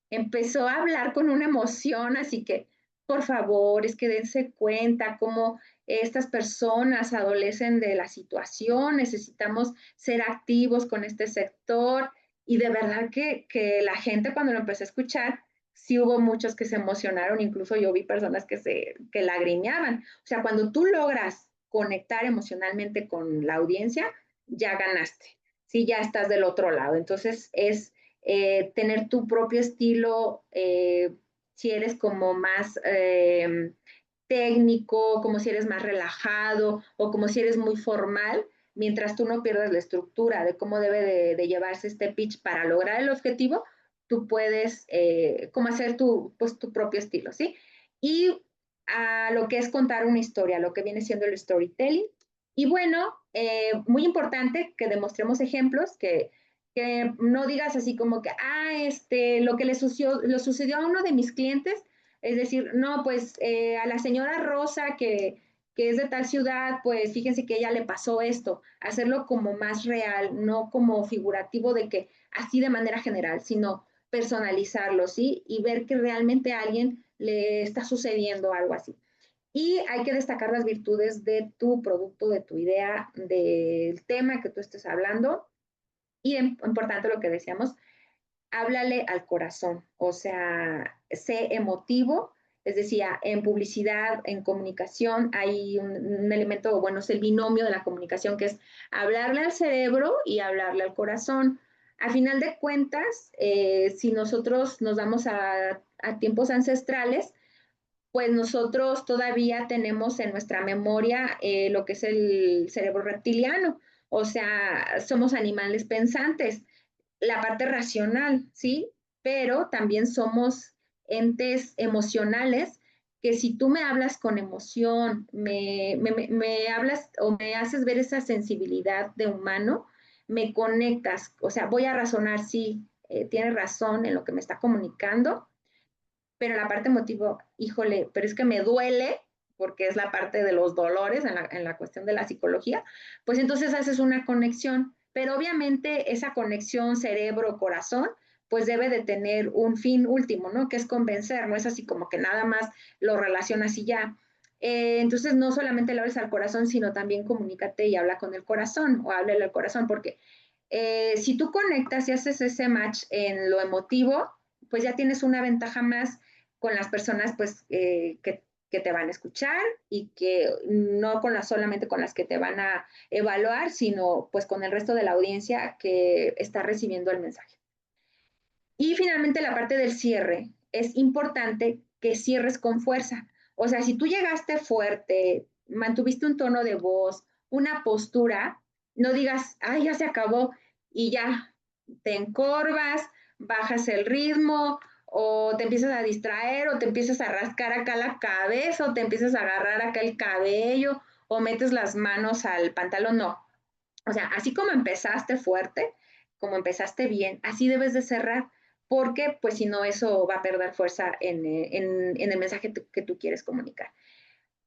empezó a hablar con una emoción, así que, por favor, es que dense cuenta cómo estas personas adolecen de la situación, necesitamos ser activos con este sector y de verdad que la gente cuando lo empezó a escuchar sí hubo muchos que se emocionaron, incluso yo vi personas que lagrimeaban. O sea, cuando tú logras conectar emocionalmente con la audiencia, ya ganaste, sí, ya estás del otro lado. Entonces es tener tu propio estilo, si eres como más técnico, como si eres más relajado o como si eres muy formal, mientras tú no pierdas la estructura de cómo debe de llevarse este pitch para lograr el objetivo, tú puedes como hacer pues, tu propio estilo, ¿sí? Y a lo que es contar una historia, lo que viene siendo el storytelling. Y bueno, muy importante que demostremos ejemplos, que no digas así como que, lo que le sucedió a uno de mis clientes, es decir, no, pues a la señora Rosa que es de tal ciudad, pues fíjense que a ella le pasó esto, hacerlo como más real, no como figurativo de que así de manera general, sino personalizarlo, ¿sí? Y ver que realmente a alguien le está sucediendo algo así. Y hay que destacar las virtudes de tu producto, de tu idea, del tema que tú estés hablando. Y importante lo que decíamos, háblale al corazón, o sea, sé emotivo, es decir, en publicidad, en comunicación, hay un elemento, bueno, es el binomio de la comunicación, que es hablarle al cerebro y hablarle al corazón. A final de cuentas, si nosotros nos vamos a tiempos ancestrales, pues nosotros todavía tenemos en nuestra memoria lo que es el cerebro reptiliano, o sea, somos animales pensantes, la parte racional, ¿sí? Pero también somos entes emocionales que si tú me hablas con emoción, me hablas o me haces ver esa sensibilidad de humano, me conectas, o sea, voy a razonar, sí, tienes razón en lo que me está comunicando, pero la parte emotiva, híjole, pero es que me duele, porque es la parte de los dolores en la cuestión de la psicología, pues entonces haces una conexión, pero obviamente esa conexión cerebro-corazón, pues debe de tener un fin último, ¿no? Que es convencer, no es así como que nada más lo relacionas y ya. Entonces no solamente le hables al corazón, sino también comunícate y habla con el corazón o háblale al corazón, porque si tú conectas y haces ese match en lo emotivo, pues ya tienes una ventaja más con las personas pues que te van a escuchar y que no con las solamente con las que te van a evaluar, sino pues con el resto de la audiencia que está recibiendo el mensaje. Y finalmente la parte del cierre. Es importante que cierres con fuerza. O sea, si tú llegaste fuerte, mantuviste un tono de voz, una postura, no digas, ay, ya se acabó y ya te encorvas, bajas el ritmo o te empiezas a distraer o te empiezas a rascar acá la cabeza o te empiezas a agarrar acá el cabello o metes las manos al pantalón. No. O sea, así como empezaste fuerte, como empezaste bien, así debes de cerrar, porque pues si no eso va a perder fuerza en el mensaje que tú quieres comunicar.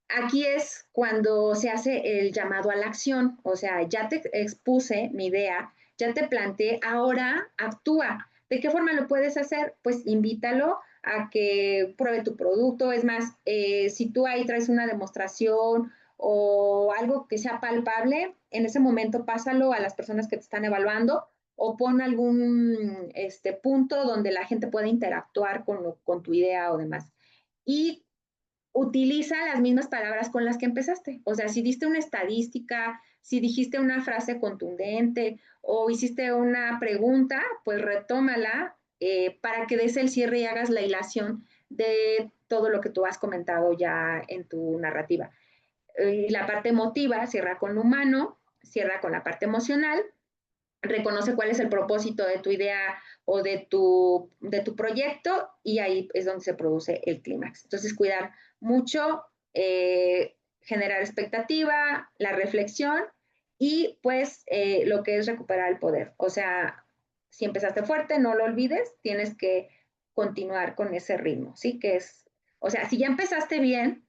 Aquí es cuando se hace el llamado a la acción, o sea, ya te expuse mi idea, ya te planteé, ahora actúa. ¿De qué forma lo puedes hacer? Pues invítalo a que pruebe tu producto. Es más, si tú ahí traes una demostración o algo que sea palpable, en ese momento pásalo a las personas que te están evaluando o pon algún punto donde la gente pueda interactuar con tu idea o demás. Y utiliza las mismas palabras con las que empezaste. O sea, si diste una estadística, si dijiste una frase contundente o hiciste una pregunta, pues retómala para que des el cierre y hagas la hilación de todo lo que tú has comentado ya en tu narrativa. Y la parte emotiva cierra con lo humano, cierra con la parte emocional, reconoce cuál es el propósito de tu idea o de tu proyecto y ahí es donde se produce el clímax. Entonces, cuidar mucho, generar expectativa, la reflexión y pues lo que es recuperar el poder. O sea, si empezaste fuerte, no lo olvides, tienes que continuar con ese ritmo, ¿sí? Que es, o sea, si ya empezaste bien,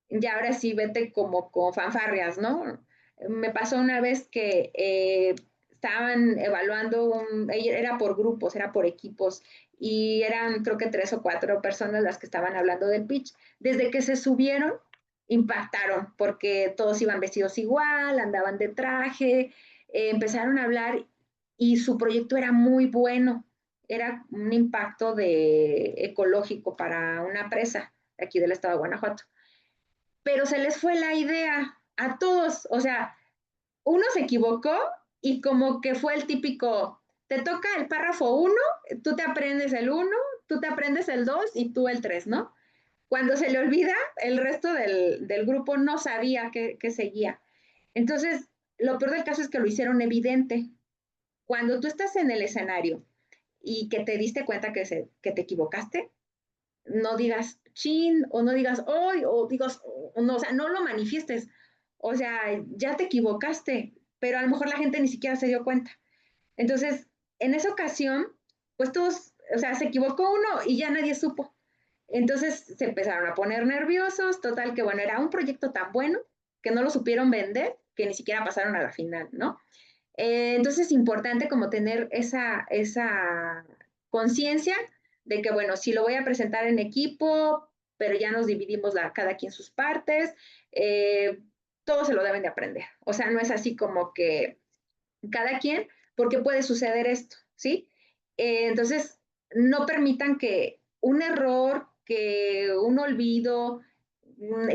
ya ahora sí vete como con fanfarrias, ¿no? Me pasó una vez que estaban evaluando, era por grupos, era por equipos, y eran creo que 3 o 4 personas las que estaban hablando del pitch. Desde que se subieron, impactaron, porque todos iban vestidos igual, andaban de traje, empezaron a hablar y su proyecto era muy bueno. era un impacto ecológico para una presa aquí del estado de Guanajuato. Pero se les fue la idea a todos, o sea, uno se equivocó y como que fue el típico, te toca el párrafo 1, tú te aprendes el 1, tú te aprendes el 2 y tú el 3, ¿no? Cuando se le olvida, el resto del grupo no sabía que seguía. Entonces, lo peor del caso es que lo hicieron evidente. Cuando tú estás en el escenario y que te diste cuenta que te equivocaste, no digas chin o no digas hoy o digas, no, o sea, no lo manifiestes. O sea, ya te equivocaste, pero a lo mejor la gente ni siquiera se dio cuenta. Entonces, en esa ocasión, pues todos, o sea, se equivocó uno y ya nadie supo. Entonces se empezaron a poner nerviosos, total que bueno, era un proyecto tan bueno que no lo supieron vender, que ni siquiera pasaron a la final, ¿no? Entonces es importante como tener esa conciencia de que, bueno, si lo voy a presentar en equipo, pero ya nos dividimos cada quien sus partes, eh, todos se lo deben de aprender. O sea, no es así como que cada quien, porque puede suceder esto, ¿sí? Entonces, no permitan que un error, que un olvido,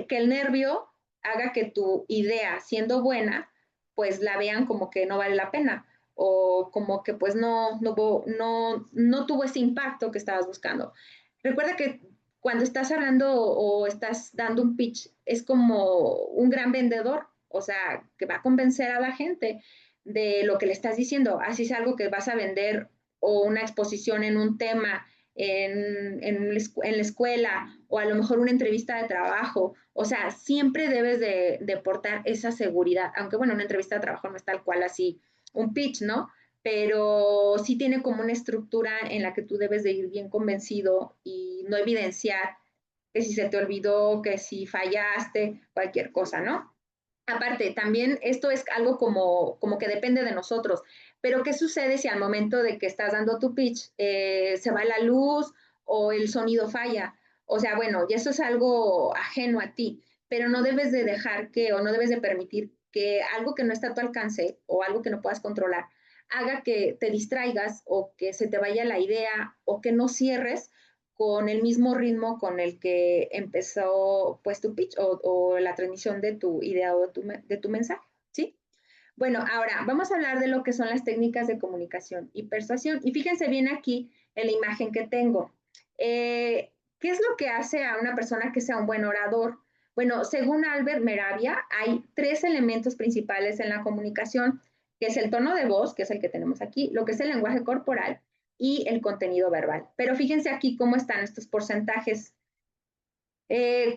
que el nervio haga que tu idea, siendo buena, pues la vean como que no vale la pena o como que pues no tuvo ese impacto que estabas buscando. Recuerda que cuando estás hablando o estás dando un pitch, es como un gran vendedor, o sea, que va a convencer a la gente de lo que le estás diciendo, así es algo que vas a vender o una exposición en un tema en la escuela o a lo mejor una entrevista de trabajo, o sea, siempre debes de portar esa seguridad, aunque bueno, una entrevista de trabajo no es tal cual así un pitch, ¿no? Pero sí tiene como una estructura en la que tú debes de ir bien convencido y no evidenciar que si se te olvidó, que si fallaste, cualquier cosa, ¿no? Aparte, también esto es algo como que depende de nosotros, pero ¿qué sucede si al momento de que estás dando tu pitch se va la luz o el sonido falla? O sea, bueno, y eso es algo ajeno a ti, pero no debes de dejar que o no debes de permitir que algo que no está a tu alcance o algo que no puedas controlar haga que te distraigas o que se te vaya la idea o que no cierres con el mismo ritmo con el que empezó pues tu pitch o la transmisión de tu idea o de tu mensaje, ¿sí? Bueno, ahora vamos a hablar de lo que son las técnicas de comunicación y persuasión. Y fíjense bien aquí en la imagen que tengo. ¿Qué es lo que hace a una persona que sea un buen orador? Bueno, según Albert Meravia, hay tres elementos principales en la comunicación, que es el tono de voz, que es el que tenemos aquí, lo que es el lenguaje corporal y el contenido verbal. Pero fíjense aquí cómo están estos porcentajes.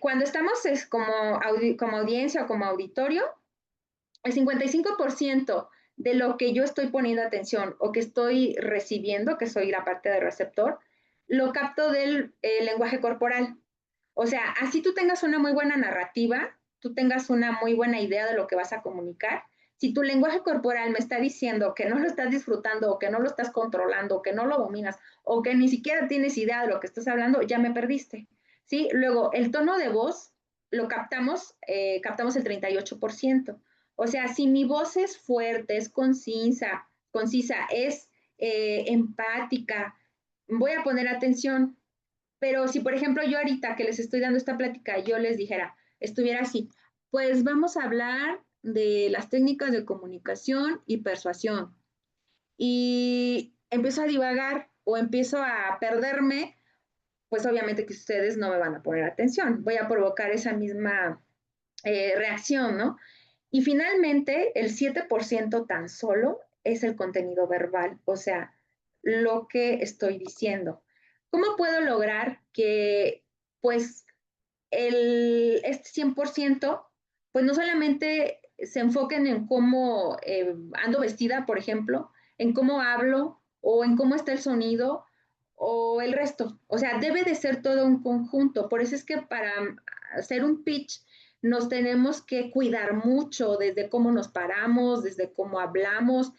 Cuando estamos como audiencia o como auditorio, el 55% de lo que yo estoy poniendo atención o que estoy recibiendo, que soy la parte de receptor, lo capto del lenguaje corporal. O sea, así tú tengas una muy buena narrativa, tú tengas una muy buena idea de lo que vas a comunicar, si tu lenguaje corporal me está diciendo que no lo estás disfrutando o que no lo estás controlando o que no lo dominas o que ni siquiera tienes idea de lo que estás hablando, ya me perdiste. ¿Sí? Luego, el tono de voz lo captamos el 38%. O sea, si mi voz es fuerte, es concisa es empática, voy a poner atención. Pero si, por ejemplo, yo ahorita que les estoy dando esta plática, yo les dijera, estuviera así, pues vamos a hablar de las técnicas de comunicación y persuasión. Y empiezo a divagar o empiezo a perderme, pues obviamente que ustedes no me van a poner atención. Voy a provocar esa misma reacción, ¿no? Y finalmente, el 7% tan solo es el contenido verbal, o sea, lo que estoy diciendo. ¿Cómo puedo lograr que, pues, este 100%, pues no solamente se enfoquen en cómo ando vestida, por ejemplo, en cómo hablo o en cómo está el sonido o el resto? O sea, debe de ser todo un conjunto. Por eso es que para hacer un pitch nos tenemos que cuidar mucho desde cómo nos paramos, desde cómo hablamos,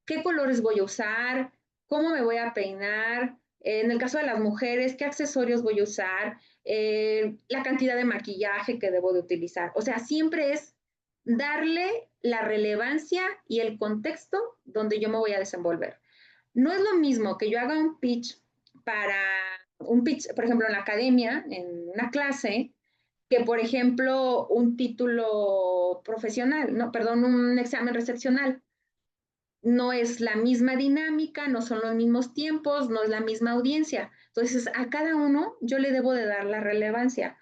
qué colores voy a usar, cómo me voy a peinar, en el caso de las mujeres, qué accesorios voy a usar, la cantidad de maquillaje que debo de utilizar. O sea, siempre es darle la relevancia y el contexto donde yo me voy a desenvolver. No es lo mismo que yo haga un pitch por ejemplo, en la academia, en una clase, que, por ejemplo, un título profesional, no, perdón, un examen recepcional. No es la misma dinámica, no son los mismos tiempos, no es la misma audiencia. Entonces, a cada uno yo le debo de dar la relevancia.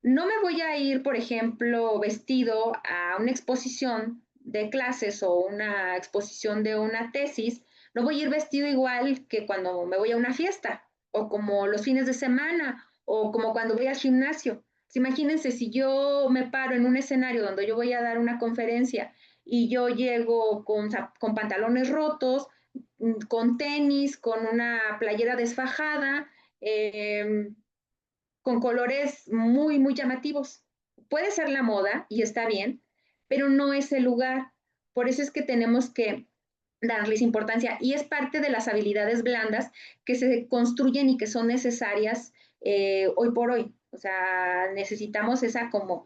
No me voy a ir, por ejemplo, vestido a una exposición de clases o una exposición de una tesis, no voy a ir vestido igual que cuando me voy a una fiesta o como los fines de semana o como cuando voy al gimnasio. Pues imagínense si yo me paro en un escenario donde yo voy a dar una conferencia y yo llego con pantalones rotos, con tenis, con una playera desfajada, con colores muy, muy llamativos. Puede ser la moda y está bien, pero no es el lugar. Por eso es que tenemos que darles importancia y es parte de las habilidades blandas que se construyen y que son necesarias hoy por hoy. O sea, necesitamos esa como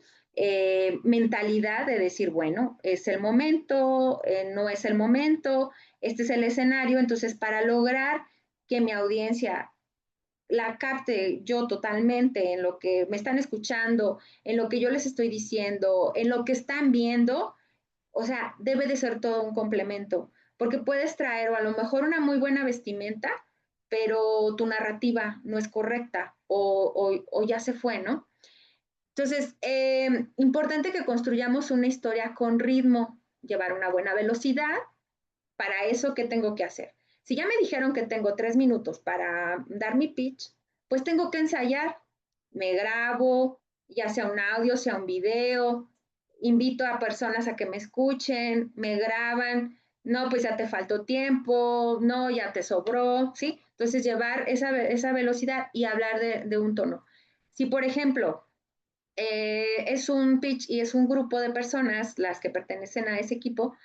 mentalidad de decir, bueno, es el momento, no es el momento, este es el escenario, entonces para lograr que mi audiencia la capte yo totalmente en lo que me están escuchando, en lo que yo les estoy diciendo, en lo que están viendo, o sea, debe de ser todo un complemento, porque puedes traer o a lo mejor una muy buena vestimenta, pero tu narrativa no es correcta o ya se fue, ¿no? Entonces, importante que construyamos una historia con ritmo, llevar una buena velocidad. Para eso, ¿qué tengo que hacer? Si ya me dijeron que tengo 3 minutos para dar mi pitch, pues tengo que ensayar. Me grabo, ya sea un audio, sea un video, invito a personas a que me escuchen, me graban, no, pues ya te faltó tiempo, no, ya te sobró, ¿sí? Entonces llevar esa velocidad y hablar de un tono. Si, por ejemplo, es un pitch y es un grupo de personas las que pertenecen a ese equipo,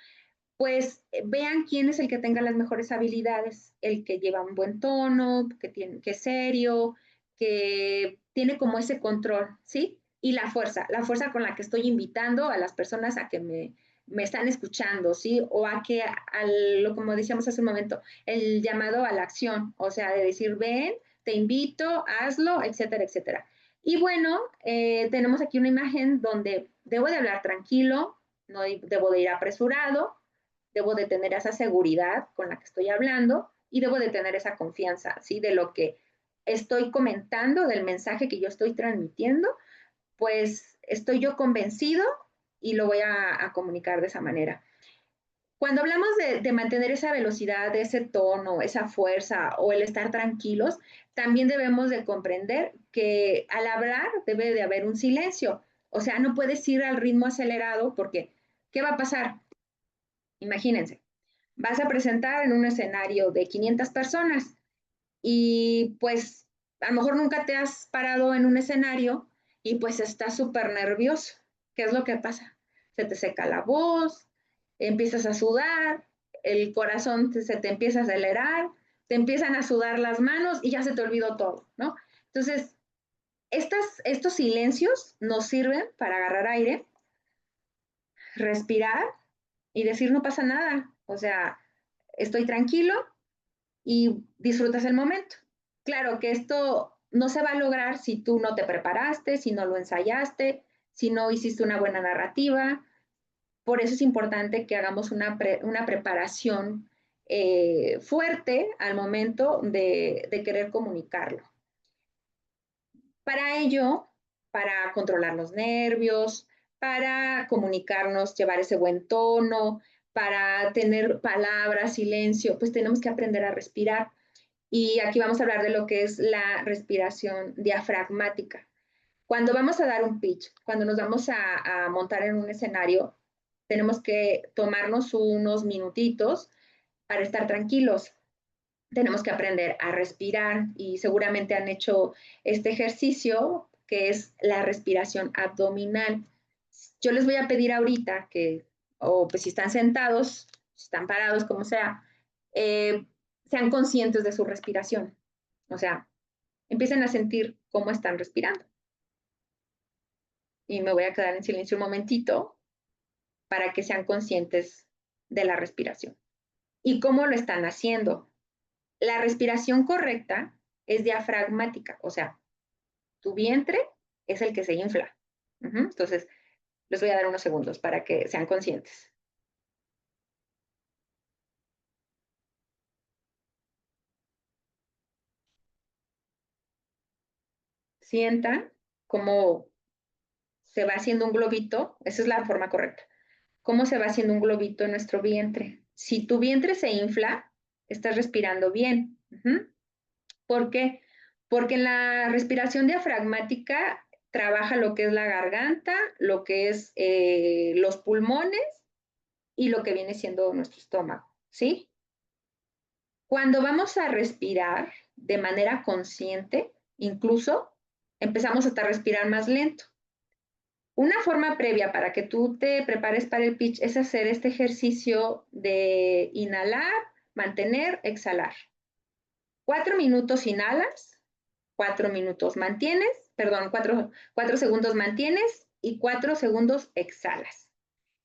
pues vean quién es el que tenga las mejores habilidades, el que lleva un buen tono, que es serio, que tiene como ese control, ¿sí? Y la fuerza con la que estoy invitando a las personas a que me están escuchando, ¿sí? O a que, como decíamos hace un momento, el llamado a la acción, o sea, de decir, ven, te invito, hazlo, etcétera, etcétera. Y bueno, tenemos aquí una imagen donde debo de hablar tranquilo, no debo de ir apresurado, debo de tener esa seguridad con la que estoy hablando y debo de tener esa confianza, ¿sí? De lo que estoy comentando, del mensaje que yo estoy transmitiendo, pues estoy yo convencido y lo voy a comunicar de esa manera. Cuando hablamos de mantener esa velocidad, ese tono, esa fuerza o el estar tranquilos, también debemos de comprender que al hablar debe de haber un silencio. O sea, no puedes ir al ritmo acelerado porque, ¿qué va a pasar? Imagínense, vas a presentar en un escenario de 500 personas y pues a lo mejor nunca te has parado en un escenario y pues estás súper nervioso. ¿Qué es lo que pasa? Se te seca la voz, empiezas a sudar, el corazón se te empieza a acelerar, te empiezan a sudar las manos y ya se te olvidó todo, ¿no? Entonces, estos silencios nos sirven para agarrar aire, respirar y decir no pasa nada. O sea, estoy tranquilo, y disfrutas el momento. Claro que esto no se va a lograr si tú no te preparaste, si no lo ensayaste, si no hiciste una buena narrativa. Por eso es importante que hagamos una preparación fuerte al momento de querer comunicarlo. Para ello, para controlar los nervios, para comunicarnos, llevar ese buen tono, para tener palabras, silencio, pues tenemos que aprender a respirar. Y aquí vamos a hablar de lo que es la respiración diafragmática. Cuando vamos a dar un pitch, cuando nos vamos a montar en un escenario, tenemos que tomarnos unos minutitos para estar tranquilos. Tenemos que aprender a respirar y seguramente han hecho este ejercicio que es la respiración abdominal. Yo les voy a pedir ahorita que, o pues si están sentados, si están parados, como sea, eh, sean conscientes de su respiración. O sea, empiecen a sentir cómo están respirando. Y me voy a quedar en silencio un momentito para que sean conscientes de la respiración. ¿Y cómo lo están haciendo? La respiración correcta es diafragmática, o sea, tu vientre es el que se infla. Entonces, les voy a dar unos segundos para que sean conscientes. Sientan cómo se va haciendo un globito, esa es la forma correcta, cómo se va haciendo un globito en nuestro vientre. Si tu vientre se infla, estás respirando bien. ¿Por qué? Porque en la respiración diafragmática trabaja lo que es la garganta, lo que es los pulmones y lo que viene siendo nuestro estómago, ¿sí? Cuando vamos a respirar de manera consciente, incluso empezamos hasta a respirar más lento. Una forma previa para que tú te prepares para el pitch es hacer este ejercicio de inhalar, mantener, exhalar. 4 minutos inhalas, 4 minutos mantienes, perdón, 4 segundos mantienes y 4 segundos exhalas.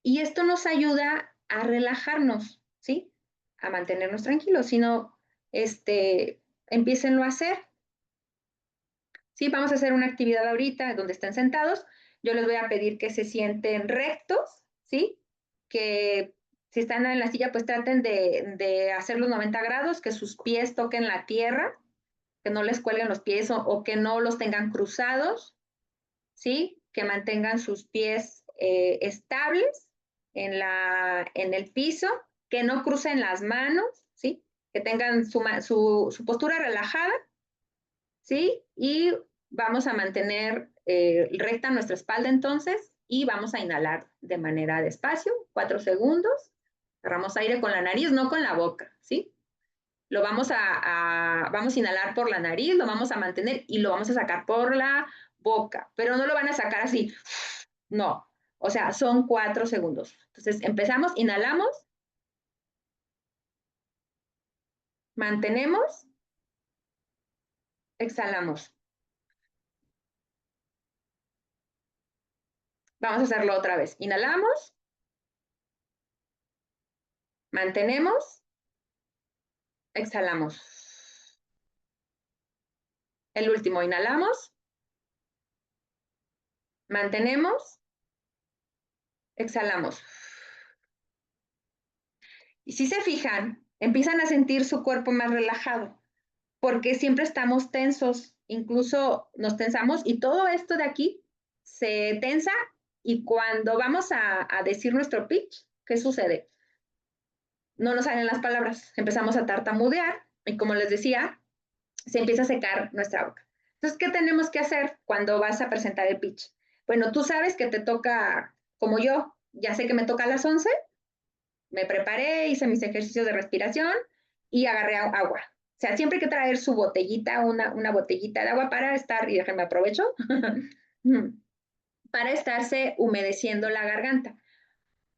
Y esto nos ayuda a relajarnos, ¿sí? A mantenernos tranquilos, si no, empiecenlo a hacer. Sí, vamos a hacer una actividad ahorita donde estén sentados. Yo les voy a pedir que se sienten rectos, ¿sí? Que si están en la silla, pues traten de hacer los 90 grados, que sus pies toquen la tierra, que no les cuelguen los pies o que no los tengan cruzados, ¿sí? Que mantengan sus pies estables en el piso, que no crucen las manos, ¿sí? Que tengan su postura relajada, ¿sí? Y vamos a mantener recta nuestra espalda entonces y vamos a inhalar de manera despacio, 4 segundos. Agarramos aire con la nariz, no con la boca, ¿sí? Lo vamos a inhalar por la nariz, lo vamos a mantener y lo vamos a sacar por la boca, pero no lo van a sacar así, no. O sea, son 4 segundos. Entonces, empezamos, inhalamos, mantenemos, exhalamos. Vamos a hacerlo otra vez. Inhalamos, mantenemos, exhalamos. El último, inhalamos, mantenemos, exhalamos. Y si se fijan, empiezan a sentir su cuerpo más relajado, porque siempre estamos tensos, incluso nos tensamos y todo esto de aquí se tensa y cuando vamos a decir nuestro pitch, ¿qué sucede? No nos salen las palabras, empezamos a tartamudear y como les decía, se empieza a secar nuestra boca. Entonces, ¿qué tenemos que hacer cuando vas a presentar el pitch? Bueno, tú sabes que te toca, como yo, ya sé que me toca a las 11, me preparé, hice mis ejercicios de respiración y agarré agua. O sea, siempre hay que traer su botellita, una botellita de agua para estar, y déjenme aprovecho, para estarse humedeciendo la garganta.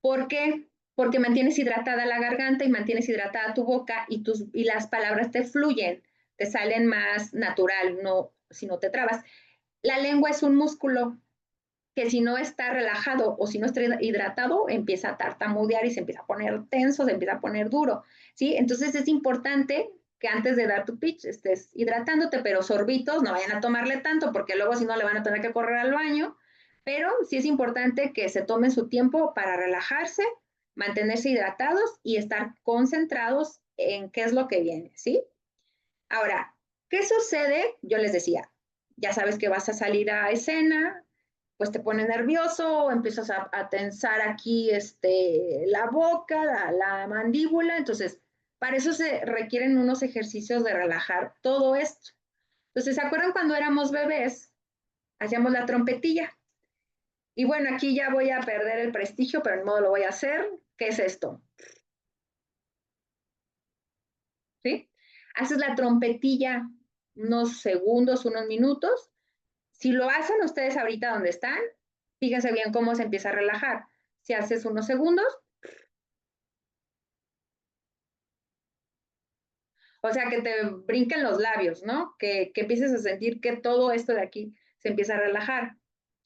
¿Por qué? Porque mantienes hidratada la garganta y mantienes hidratada tu boca y las palabras te fluyen, te salen más natural, no, si no te trabas. La lengua es un músculo que si no está relajado o si no está hidratado, empieza a tartamudear y se empieza a poner tenso, se empieza a poner duro, ¿sí? Entonces es importante que antes de dar tu pitch estés hidratándote, pero sorbitos, no vayan a tomarle tanto porque luego si no le van a tener que correr al baño, pero sí es importante que se tomen su tiempo para relajarse, mantenerse hidratados y estar concentrados en qué es lo que viene, ¿sí? Ahora, ¿qué sucede? Yo les decía, ya sabes que vas a salir a escena, pues te pones nervioso, empiezas a tensar aquí la boca, la mandíbula, entonces para eso se requieren unos ejercicios de relajar todo esto. Entonces, ¿se acuerdan cuando éramos bebés? Hacíamos la trompetilla. Y bueno, aquí ya voy a perder el prestigio, pero en modo lo voy a hacer. ¿Qué es esto? ¿Sí? Haces la trompetilla unos segundos, unos minutos. Si lo hacen ustedes ahorita donde están, fíjense bien cómo se empieza a relajar. Si haces unos segundos, o sea, que te brinquen los labios, ¿no? Que empieces a sentir que todo esto de aquí se empieza a relajar.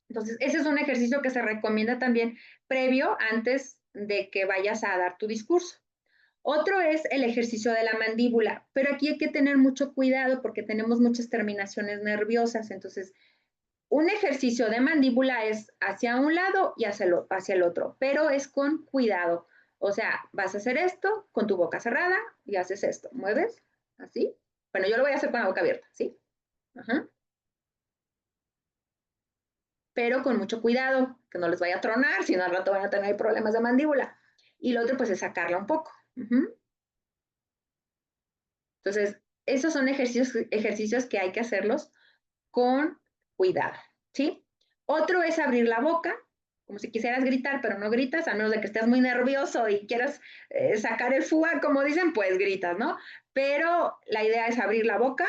Entonces, ese es un ejercicio que se recomienda también previo antes de que vayas a dar tu discurso. Otro es el ejercicio de la mandíbula, pero aquí hay que tener mucho cuidado porque tenemos muchas terminaciones nerviosas. Entonces, un ejercicio de mandíbula es hacia un lado y hacia el otro, pero es con cuidado. O sea, vas a hacer esto con tu boca cerrada y haces esto. Mueves así. Bueno, yo lo voy a hacer con la boca abierta, ¿sí? Ajá. Pero con mucho cuidado, que no les vaya a tronar, si no al rato van a tener problemas de mandíbula. Y lo otro, pues, es sacarla un poco. Entonces, esos son ejercicios que hay que hacerlos con cuidado, ¿sí? Otro es abrir la boca, como si quisieras gritar, pero no gritas, a menos de que estés muy nervioso y quieras sacar el fuá, como dicen, pues gritas, ¿no? Pero la idea es abrir la boca,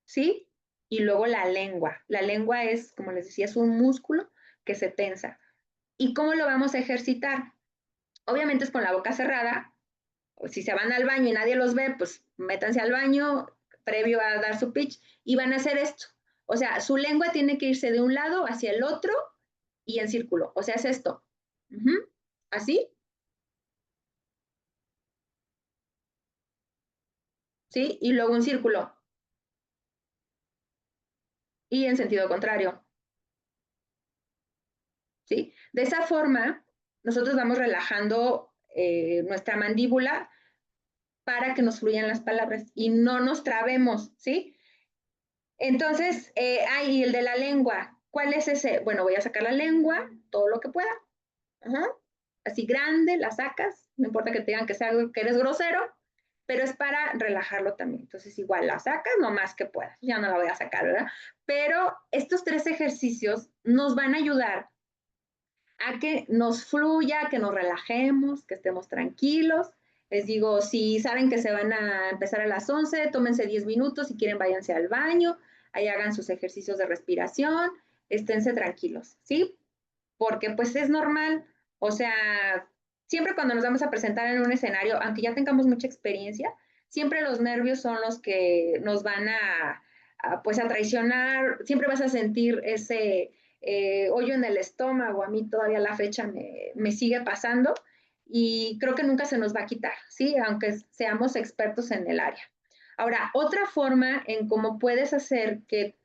¿sí? Y luego la lengua. La lengua es, como les decía, es un músculo que se tensa. ¿Y cómo lo vamos a ejercitar? Obviamente es con la boca cerrada. Si se van al baño y nadie los ve, pues métanse al baño previo a dar su pitch y van a hacer esto. O sea, su lengua tiene que irse de un lado hacia el otro y en círculo. O sea, es esto. Así, ¿sí? Y luego un círculo. Y en sentido contrario, ¿sí? De esa forma, nosotros vamos relajando nuestra mandíbula para que nos fluyan las palabras y no nos trabemos, ¿sí? Entonces, y el de la lengua, ¿cuál es ese? Bueno, voy a sacar la lengua, todo lo que pueda. Ajá. Así grande, la sacas, no importa que te digan que eres grosero, pero es para relajarlo también. Entonces, igual la sacas lo más que puedas. Ya no la voy a sacar, ¿verdad? Pero estos 3 ejercicios nos van a ayudar a que nos fluya, que nos relajemos, que estemos tranquilos. Les digo, si saben que se van a empezar a las 11, tómense 10 minutos, si quieren váyanse al baño, ahí hagan sus ejercicios de respiración, esténse tranquilos, ¿sí? Porque pues es normal, o sea, siempre cuando nos vamos a presentar en un escenario, aunque ya tengamos mucha experiencia, siempre los nervios son los que nos van pues a traicionar, siempre vas a sentir ese hoyo en el estómago, a mí todavía la fecha me sigue pasando y creo que nunca se nos va a quitar, ¿sí? Aunque seamos expertos en el área. Ahora, otra forma en cómo puedes hacer que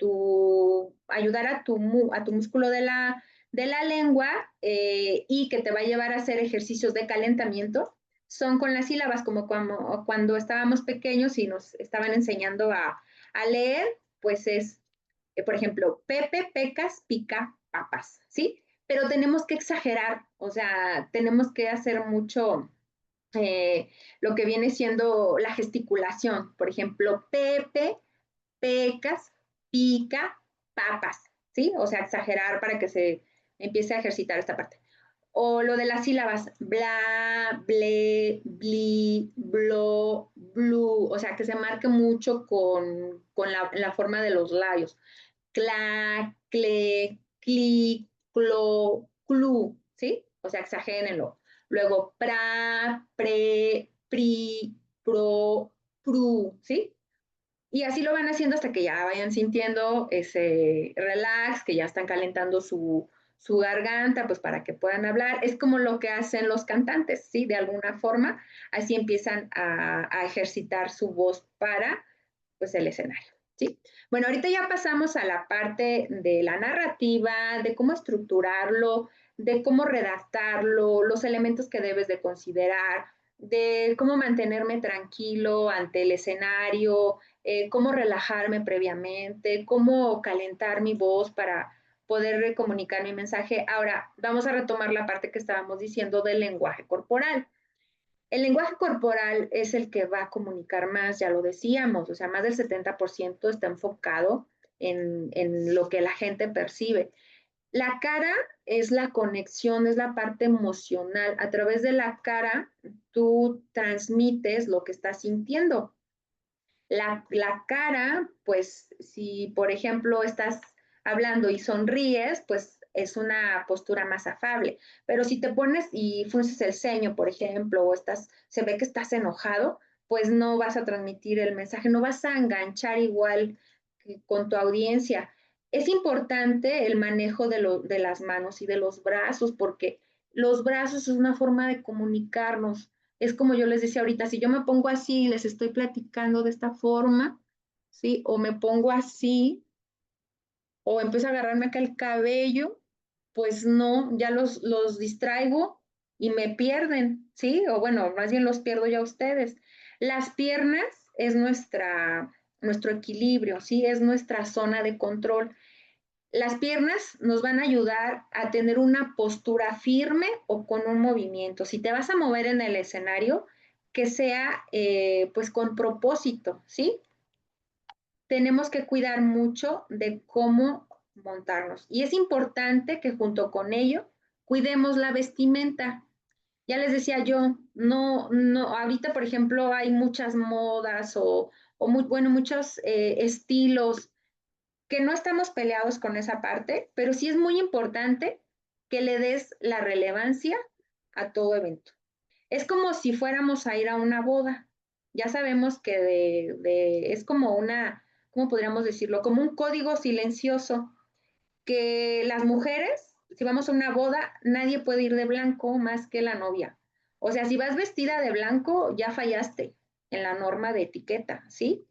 ayudar a tu músculo de la lengua y que te va a llevar a hacer ejercicios de calentamiento son con las sílabas, como cuando estábamos pequeños y nos estaban enseñando a leer, pues es, por ejemplo, Pepe, pecas, pica, papas, ¿sí? Pero tenemos que exagerar, o sea, tenemos que hacer mucho lo que viene siendo la gesticulación. Por ejemplo, Pepe, pecas, pica, papas, ¿sí? O sea, exagerar para que se empiece a ejercitar esta parte. O lo de las sílabas, bla, ble, bli, blo, blu, o sea, que se marque mucho con la forma de los labios. Cla, cle, cli, clo, clu, ¿sí? O sea, exagérenlo. Luego, pra, pre, pri, pro, pru, ¿sí? Y así lo van haciendo hasta que ya vayan sintiendo ese relax, que ya están calentando su garganta, pues para que puedan hablar. Es como lo que hacen los cantantes, ¿sí? De alguna forma, así empiezan a ejercitar su voz para, pues, el escenario, ¿sí? Bueno, ahorita ya pasamos a la parte de la narrativa, de cómo estructurarlo, de cómo redactarlo, los elementos que debes de considerar, de cómo mantenerme tranquilo ante el escenario, cómo relajarme previamente, cómo calentar mi voz para poder comunicar mi mensaje. Ahora, vamos a retomar la parte que estábamos diciendo del lenguaje corporal. El lenguaje corporal es el que va a comunicar más, ya lo decíamos, o sea, más del 70% está enfocado en lo que la gente percibe. La cara es la conexión, es la parte emocional. A través de la cara, tú transmites lo que estás sintiendo. La cara, pues si por ejemplo estás hablando y sonríes, pues es una postura más afable. Pero si te pones y frunces el ceño, por ejemplo, o se ve que estás enojado, pues no vas a transmitir el mensaje, no vas a enganchar igual que con tu audiencia. Es importante el manejo de las manos y de los brazos porque Los brazos es una forma de comunicarnos. Es como yo les decía ahorita, si yo me pongo así y les estoy platicando de esta forma, ¿sí? O me pongo así, o empiezo a agarrarme acá el cabello, pues no, ya los distraigo y me pierden, ¿sí? O bueno, más bien los pierdo ya a ustedes. Las piernas es nuestro equilibrio, ¿sí? Es nuestra zona de control. Las piernas nos van a ayudar a tener una postura firme o con un movimiento. Si te vas a mover en el escenario, que sea pues con propósito, ¿sí? Tenemos que cuidar mucho de cómo montarnos. Y es importante que junto con ello cuidemos la vestimenta. Ya les decía yo, no, ahorita por ejemplo hay muchas modas o muy, bueno, muchos estilos que no estamos peleados con esa parte, pero sí es muy importante que le des la relevancia a todo evento. Es como si fuéramos a ir a una boda. Ya sabemos que es como una, ¿cómo podríamos decirlo? Como un código silencioso, que las mujeres, si vamos a una boda, nadie puede ir de blanco más que la novia. O sea, si vas vestida de blanco, ya fallaste en la norma de etiqueta, ¿sí?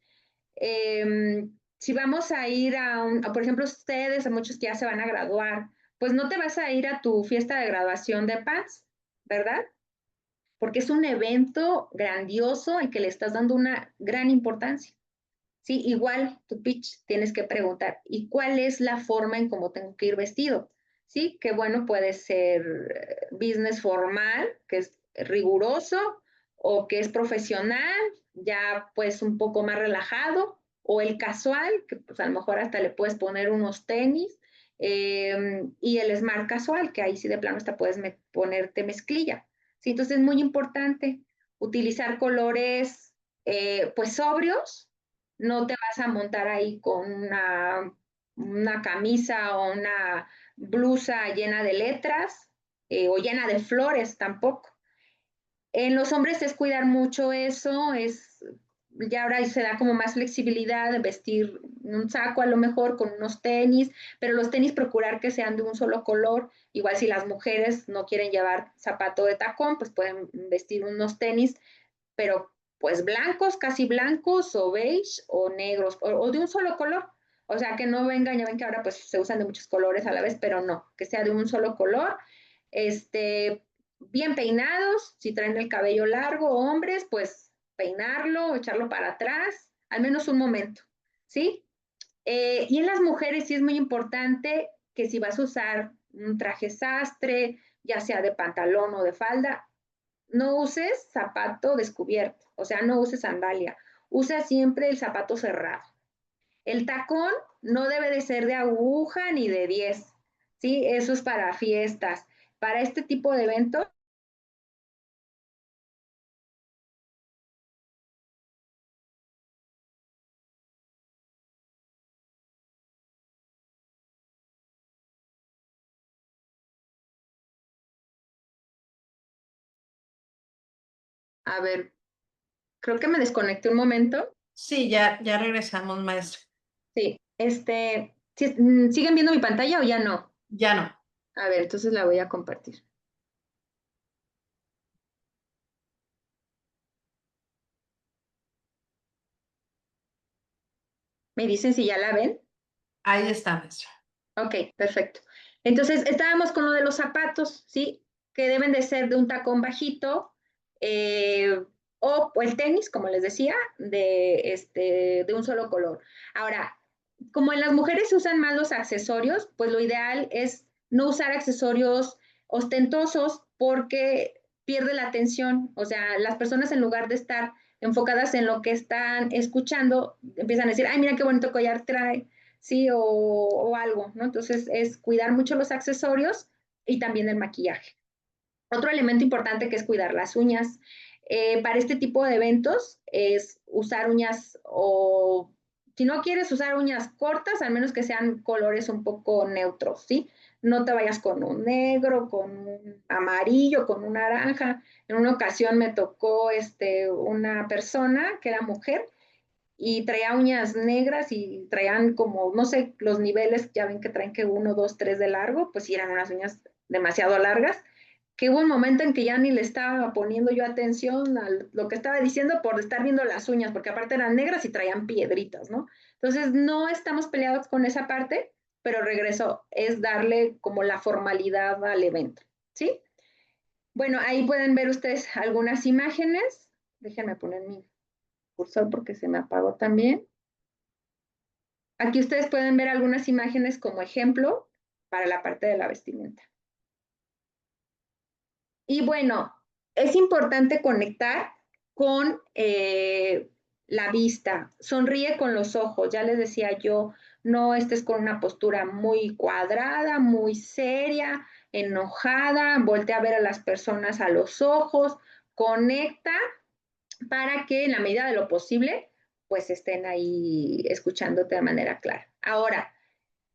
Si vamos a ir por ejemplo, ustedes, a muchos que ya se van a graduar, pues no te vas a ir a tu fiesta de graduación de paz, ¿verdad? Porque es un evento grandioso al que le estás dando una gran importancia. Sí, igual tu pitch tienes que preguntar, ¿y cuál es la forma en cómo tengo que ir vestido? Sí, que bueno, puede ser business formal, que es riguroso, o que es profesional, ya pues un poco más relajado, o el casual, que pues a lo mejor hasta le puedes poner unos tenis, y el smart casual, que ahí sí de plano hasta puedes ponerte mezclilla. Sí, entonces es muy importante utilizar colores pues sobrios, no te vas a montar ahí con una camisa o una blusa llena de letras o llena de flores tampoco. En los hombres es cuidar mucho eso, ya ahora se da como más flexibilidad de vestir un saco a lo mejor con unos tenis, pero los tenis procurar que sean de un solo color. Igual si las mujeres no quieren llevar zapato de tacón, pues pueden vestir unos tenis pero pues blancos, casi blancos, o beige, o negros, o de un solo color. O sea, que no vengan, ya ven que ahora pues se usan de muchos colores a la vez, pero no, que sea de un solo color. Bien peinados, si traen el cabello largo, hombres, pues peinarlo, echarlo para atrás, al menos un momento, ¿sí? Y en las mujeres sí es muy importante que si vas a usar un traje sastre, ya sea de pantalón o de falda, no uses zapato descubierto, o sea, no uses sandalia, usa siempre el zapato cerrado. El tacón no debe de ser de aguja ni de 10, ¿sí? Eso es para fiestas. Para este tipo de eventos, a ver, creo que me desconecté un momento. Sí, ya regresamos, maestra. Sí, ¿siguen viendo mi pantalla o ya no? Ya no. A ver, entonces la voy a compartir. ¿Me dicen si ya la ven? Ahí está, maestra. Ok, perfecto. Entonces, estábamos con lo de los zapatos, ¿sí? Que deben de ser de un tacón bajito eh, o el tenis, como les decía, de un solo color. Ahora, como en las mujeres se usan más los accesorios, pues lo ideal es no usar accesorios ostentosos porque pierde la atención. O sea, las personas en lugar de estar enfocadas en lo que están escuchando, empiezan a decir, ay, mira qué bonito collar trae, sí, o algo, ¿no? Entonces es cuidar mucho los accesorios y también el maquillaje. Otro elemento importante que es cuidar las uñas. Para este tipo de eventos es usar uñas o si no quieres usar uñas cortas, al menos que sean colores un poco neutros, ¿sí? No te vayas con un negro, con un amarillo, con un naranja. En una ocasión me tocó una persona que era mujer y traía uñas negras y traían como, no sé, los niveles, ya ven que traen que 1, 2, 3 de largo, pues sí eran unas uñas demasiado largas que hubo un momento en que ya ni le estaba poniendo yo atención a lo que estaba diciendo por estar viendo las uñas, porque aparte eran negras y traían piedritas, ¿no? Entonces, no estamos peleados con esa parte, pero regreso, es darle como la formalidad al evento, ¿sí? Bueno, ahí pueden ver ustedes algunas imágenes. Déjenme poner mi cursor porque se me apagó también. Aquí ustedes pueden ver algunas imágenes como ejemplo para la parte de la vestimenta. Y bueno, es importante conectar con la vista. Sonríe con los ojos. Ya les decía yo, no estés con una postura muy cuadrada, muy seria, enojada. Voltea a ver a las personas a los ojos. Conecta para que en la medida de lo posible, pues estén ahí escuchándote de manera clara. Ahora,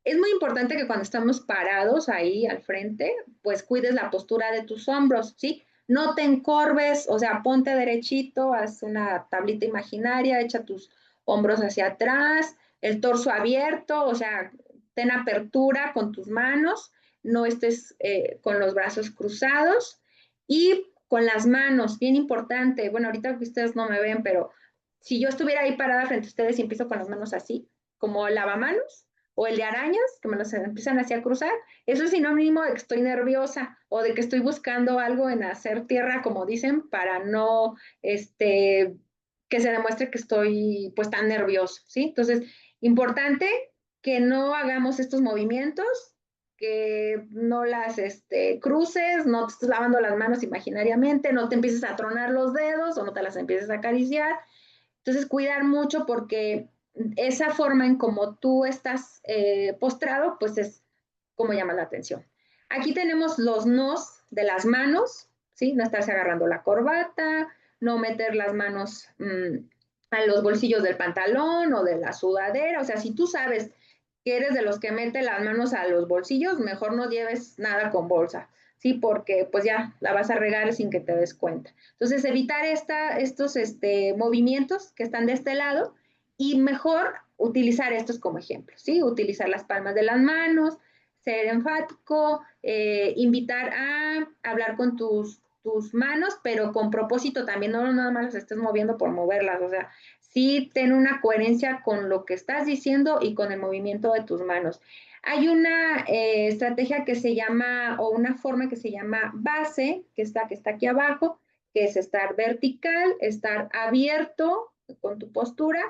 es muy importante que cuando estamos parados ahí al frente, pues cuides la postura de tus hombros, ¿sí? No te encorves, o sea, ponte derechito, haz una tablita imaginaria, echa tus hombros hacia atrás, el torso abierto, o sea, ten apertura con tus manos, no estés con los brazos cruzados y con las manos, bien importante, bueno, ahorita que ustedes no me ven, pero si yo estuviera ahí parada frente a ustedes y empiezo con las manos así, como lavamanos, o el de arañas, que me los empiezan así a cruzar, eso es sinónimo de que estoy nerviosa o de que estoy buscando algo en hacer tierra, como dicen, para no, que se demuestre que estoy pues tan nervioso, ¿sí? Entonces, importante que no hagamos estos movimientos, que no las cruces, no te estés lavando las manos imaginariamente, no te empieces a tronar los dedos o no te las empieces a acariciar. Entonces, cuidar mucho porque esa forma en como tú estás postrado, pues es como llama la atención. Aquí tenemos los nos de las manos, ¿sí? No estarse agarrando la corbata, no meter las manos a los bolsillos del pantalón o de la sudadera. O sea, si tú sabes que eres de los que mete las manos a los bolsillos, mejor no lleves nada con bolsa, ¿sí? Porque pues ya la vas a regar sin que te des cuenta. Entonces, evitar estos movimientos que están de este lado y mejor utilizar estos como ejemplos, ¿sí? Utilizar las palmas de las manos, ser enfático, invitar a hablar con tus manos, pero con propósito también, no nada más las estés moviendo por moverlas, o sea, sí ten una coherencia con lo que estás diciendo y con el movimiento de tus manos. Hay una estrategia que se llama, o una forma que se llama base, que está aquí abajo, que es estar vertical, estar abierto con tu postura,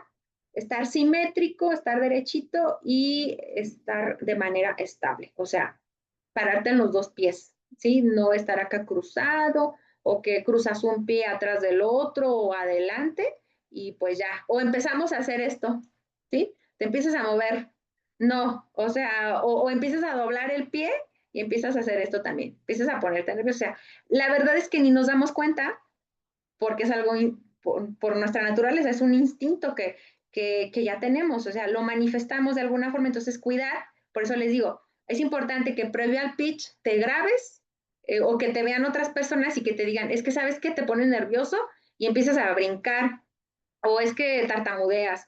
estar simétrico, estar derechito y estar de manera estable. O sea, pararte en los dos pies, ¿sí? No estar acá cruzado o que cruzas un pie atrás del otro o adelante y pues ya, o empezamos a hacer esto, ¿sí? Te empiezas a mover. No, o sea, o empiezas a doblar el pie y empiezas a hacer esto también. Empiezas a ponerte nervioso. O sea, la verdad es que ni nos damos cuenta porque es algo por nuestra naturaleza, es un instinto que ya tenemos, o sea, lo manifestamos de alguna forma, entonces cuidar, por eso les digo, es importante que previo al pitch te grabes o que te vean otras personas y que te digan, es que sabes que te pones nervioso y empiezas a brincar o es que tartamudeas.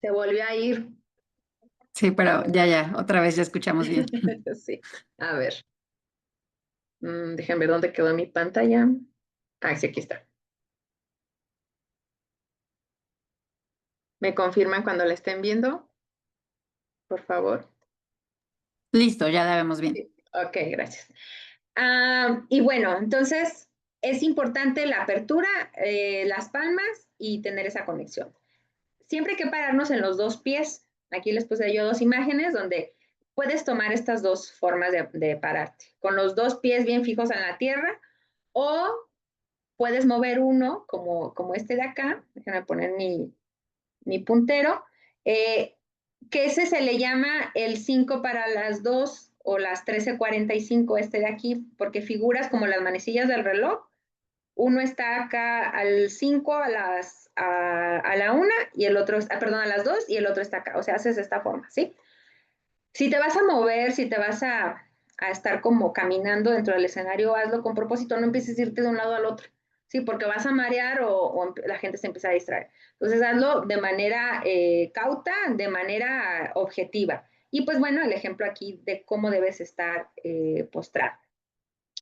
Se volvió a ir. Sí, pero ya, otra vez ya escuchamos bien. Sí, a ver. Déjenme ver dónde quedó mi pantalla. Ah, sí, aquí está. ¿Me confirman cuando la estén viendo? Por favor. Listo, ya la vemos bien. Ok, gracias. Y bueno, entonces es importante la apertura, las palmas y tener esa conexión. Siempre hay que pararnos en los dos pies. Aquí les puse yo dos imágenes donde puedes tomar estas dos formas de pararte. Con los dos pies bien fijos en la tierra o puedes mover uno como este de acá. Déjenme poner mi puntero. Eh, que ese se le llama el 5 para las 2 o las 13:45 este de aquí, porque figuras como las manecillas del reloj, uno está acá al 5 a la 1 y el otro, perdón, a las 2 y el otro está acá, o sea, haces de esta forma, ¿sí? Si te vas a mover, si te vas a estar como caminando dentro del escenario, hazlo con propósito, no empieces a irte de un lado al otro, ¿sí? Porque vas a marear o la gente se empieza a distraer. Entonces, hazlo de manera cauta, de manera objetiva. Y pues bueno, el ejemplo aquí de cómo debes estar postrado.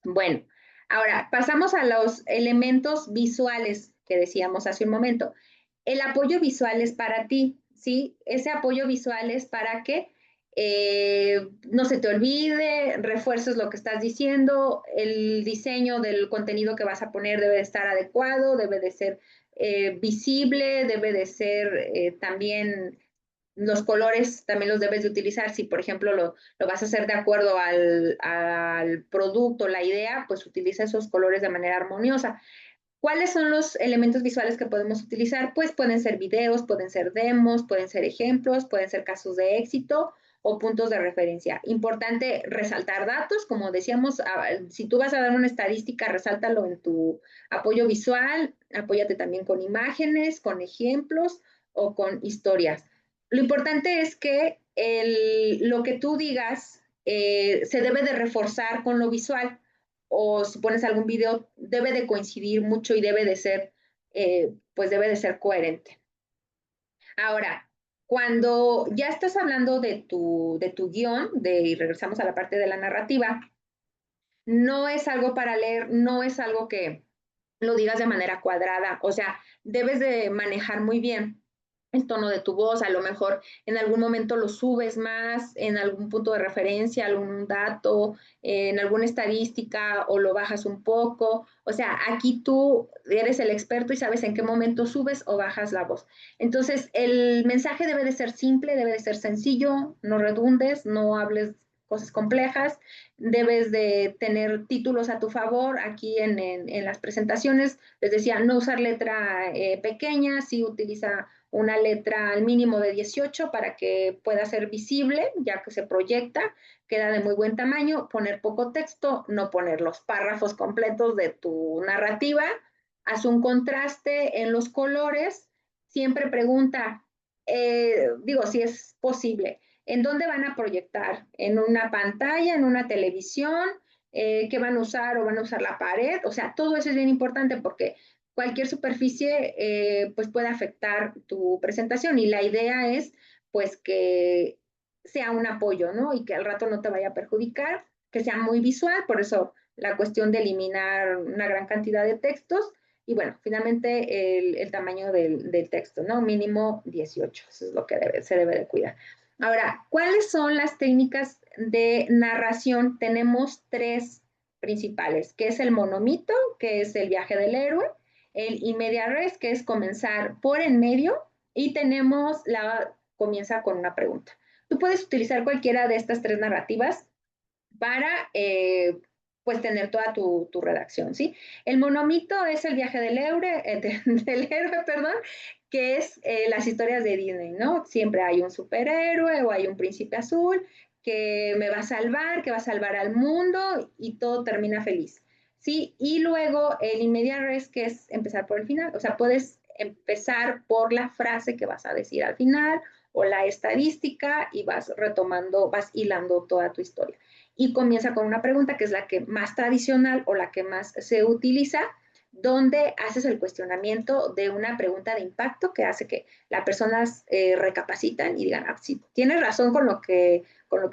Bueno, ahora pasamos a los elementos visuales que decíamos hace un momento. El apoyo visual es para ti, ¿sí? Ese apoyo visual es para que no se te olvide, refuerces lo que estás diciendo, el diseño del contenido que vas a poner debe de estar adecuado, debe de ser visible, debe de ser también los colores también los debes de utilizar. Si, por ejemplo, lo vas a hacer de acuerdo al producto, la idea, pues utiliza esos colores de manera armoniosa. ¿Cuáles son los elementos visuales que podemos utilizar? Pues pueden ser videos, pueden ser demos, pueden ser ejemplos, pueden ser casos de éxito o puntos de referencia. Importante resaltar datos, como decíamos, si tú vas a dar una estadística, resáltalo en tu apoyo visual, apóyate también con imágenes, con ejemplos o con historias. Lo importante es que lo que tú digas se debe de reforzar con lo visual, o si pones algún video, debe de coincidir mucho y debe de ser, pues debe de ser coherente. Ahora, cuando ya estás hablando de tu guión, y regresamos a la parte de la narrativa, no es algo para leer, no es algo que lo digas de manera cuadrada, o sea, debes de manejar muy bien el tono de tu voz, a lo mejor en algún momento lo subes más, en algún punto de referencia, algún dato, en alguna estadística o lo bajas un poco. O sea, aquí tú eres el experto y sabes en qué momento subes o bajas la voz. Entonces, el mensaje debe de ser simple, debe de ser sencillo, no redundes, no hables cosas complejas, debes de tener títulos a tu favor. Aquí en las presentaciones les decía no usar letra pequeña, sí utiliza una letra al mínimo de 18 para que pueda ser visible, ya que se proyecta, queda de muy buen tamaño, poner poco texto, no poner los párrafos completos de tu narrativa, haz un contraste en los colores, siempre pregunta, digo, si es posible, ¿en dónde van a proyectar? ¿En una pantalla, en una televisión? ¿Qué van a usar o van a usar la pared? O sea, todo eso es bien importante porque cualquier superficie pues puede afectar tu presentación y la idea es pues que sea un apoyo, ¿no? Y que al rato no te vaya a perjudicar, que sea muy visual, por eso la cuestión de eliminar una gran cantidad de textos y bueno, finalmente el tamaño del texto, ¿no? Mínimo 18, eso es lo que se debe de cuidar. Ahora, ¿cuáles son las técnicas de narración? Tenemos tres principales, que es el monomito, que es el viaje del héroe, el in media res, que es comenzar por en medio, y tenemos comienza con una pregunta. Tú puedes utilizar cualquiera de estas tres narrativas para pues tener toda tu redacción, ¿sí? El monomito es el viaje del héroe, del héroe, perdón, que es las historias de Disney, ¿no? Siempre hay un superhéroe o hay un príncipe azul que me va a salvar, que va a salvar al mundo y todo termina feliz, ¿sí? Y luego el in res, que es empezar por el final, o sea, puedes empezar por la frase que vas a decir al final o la estadística y vas retomando, vas hilando toda tu historia y comienza con una pregunta que es la que más tradicional o la que más se utiliza, donde haces el cuestionamiento de una pregunta de impacto que hace que las personas recapacitan y digan, ah, sí, tienes razón con lo que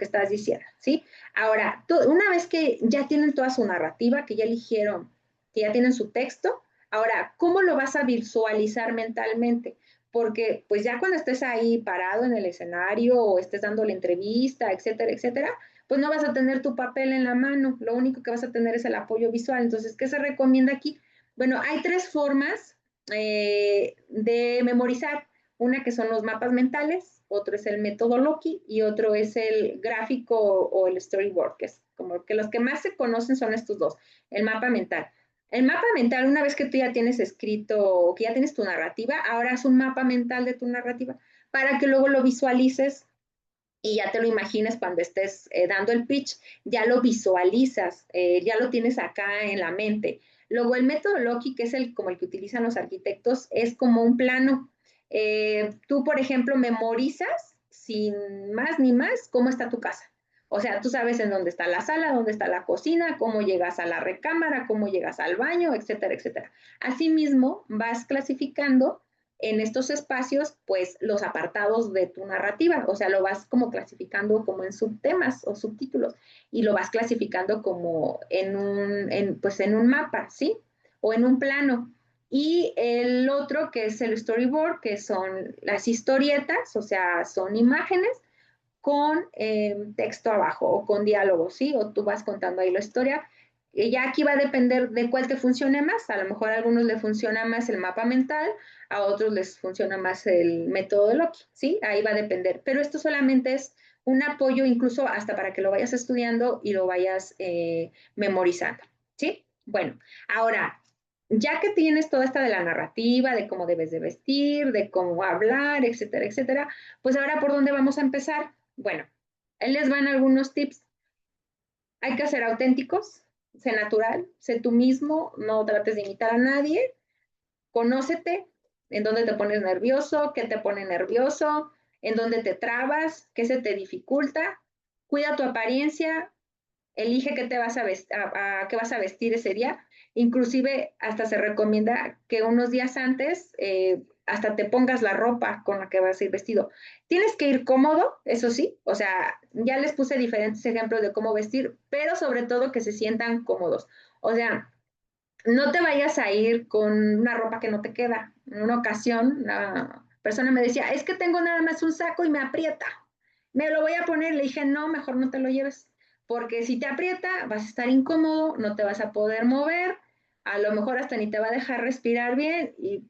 estás diciendo, ¿sí? Ahora, una vez que ya tienen toda su narrativa, que ya eligieron, que ya tienen su texto, ahora, ¿cómo lo vas a visualizar mentalmente? Porque pues ya cuando estés ahí parado en el escenario o estés dando la entrevista, etcétera, etcétera, pues no vas a tener tu papel en la mano, lo único que vas a tener es el apoyo visual. Entonces, ¿qué se recomienda aquí? Bueno, hay tres formas de memorizar. Una que son los mapas mentales, otro es el método Loki y otro es el gráfico o el storyboard, que es como que los que más se conocen son estos dos, el mapa mental. El mapa mental, una vez que tú ya tienes escrito, que ya tienes tu narrativa, ahora haz un mapa mental de tu narrativa para que luego lo visualices y ya te lo imagines cuando estés dando el pitch, ya lo visualizas, ya lo tienes acá en la mente. Luego el método Loki, que es como el que utilizan los arquitectos, es como un plano. Tú, por ejemplo, memorizas sin más ni más cómo está tu casa. O sea, tú sabes en dónde está la sala, dónde está la cocina, cómo llegas a la recámara, cómo llegas al baño, etcétera, etcétera. Asimismo, vas clasificando en estos espacios, pues, los apartados de tu narrativa. O sea, lo vas como clasificando como en subtemas o subtítulos y lo vas clasificando como pues, en un mapa, ¿sí? O en un plano. Y el otro, que es el storyboard, que son las historietas, o sea, son imágenes con texto abajo o con diálogo, ¿sí? O tú vas contando ahí la historia. Ya aquí va a depender de cuál te funcione más. A lo mejor a algunos les funciona más el mapa mental, a otros les funciona más el método de Loki, ¿sí? Ahí va a depender. Pero esto solamente es un apoyo incluso hasta para que lo vayas estudiando y lo vayas memorizando, ¿sí? Bueno, ahora, ya que tienes toda esta de la narrativa, de cómo debes de vestir, de cómo hablar, etcétera, etcétera, pues ahora por dónde vamos a empezar. Bueno, ahí les van algunos tips. Hay que ser auténticos, sé natural, sé tú mismo, no trates de imitar a nadie, conócete, en dónde te pones nervioso, qué te pone nervioso, en dónde te trabas, qué se te dificulta, cuida tu apariencia, elige qué te vas a qué vas a vestir ese día. Inclusive hasta se recomienda que unos días antes hasta te pongas la ropa con la que vas a ir vestido. Tienes que ir cómodo, eso sí, o sea, ya les puse diferentes ejemplos de cómo vestir, pero sobre todo que se sientan cómodos. O sea, no te vayas a ir con una ropa que no te queda. En una ocasión, una persona me decía, es que tengo nada más un saco y me aprieta. Me lo voy a poner. Le dije, no, mejor no te lo lleves, porque si te aprieta, vas a estar incómodo, no te vas a poder mover, a lo mejor hasta ni te va a dejar respirar bien y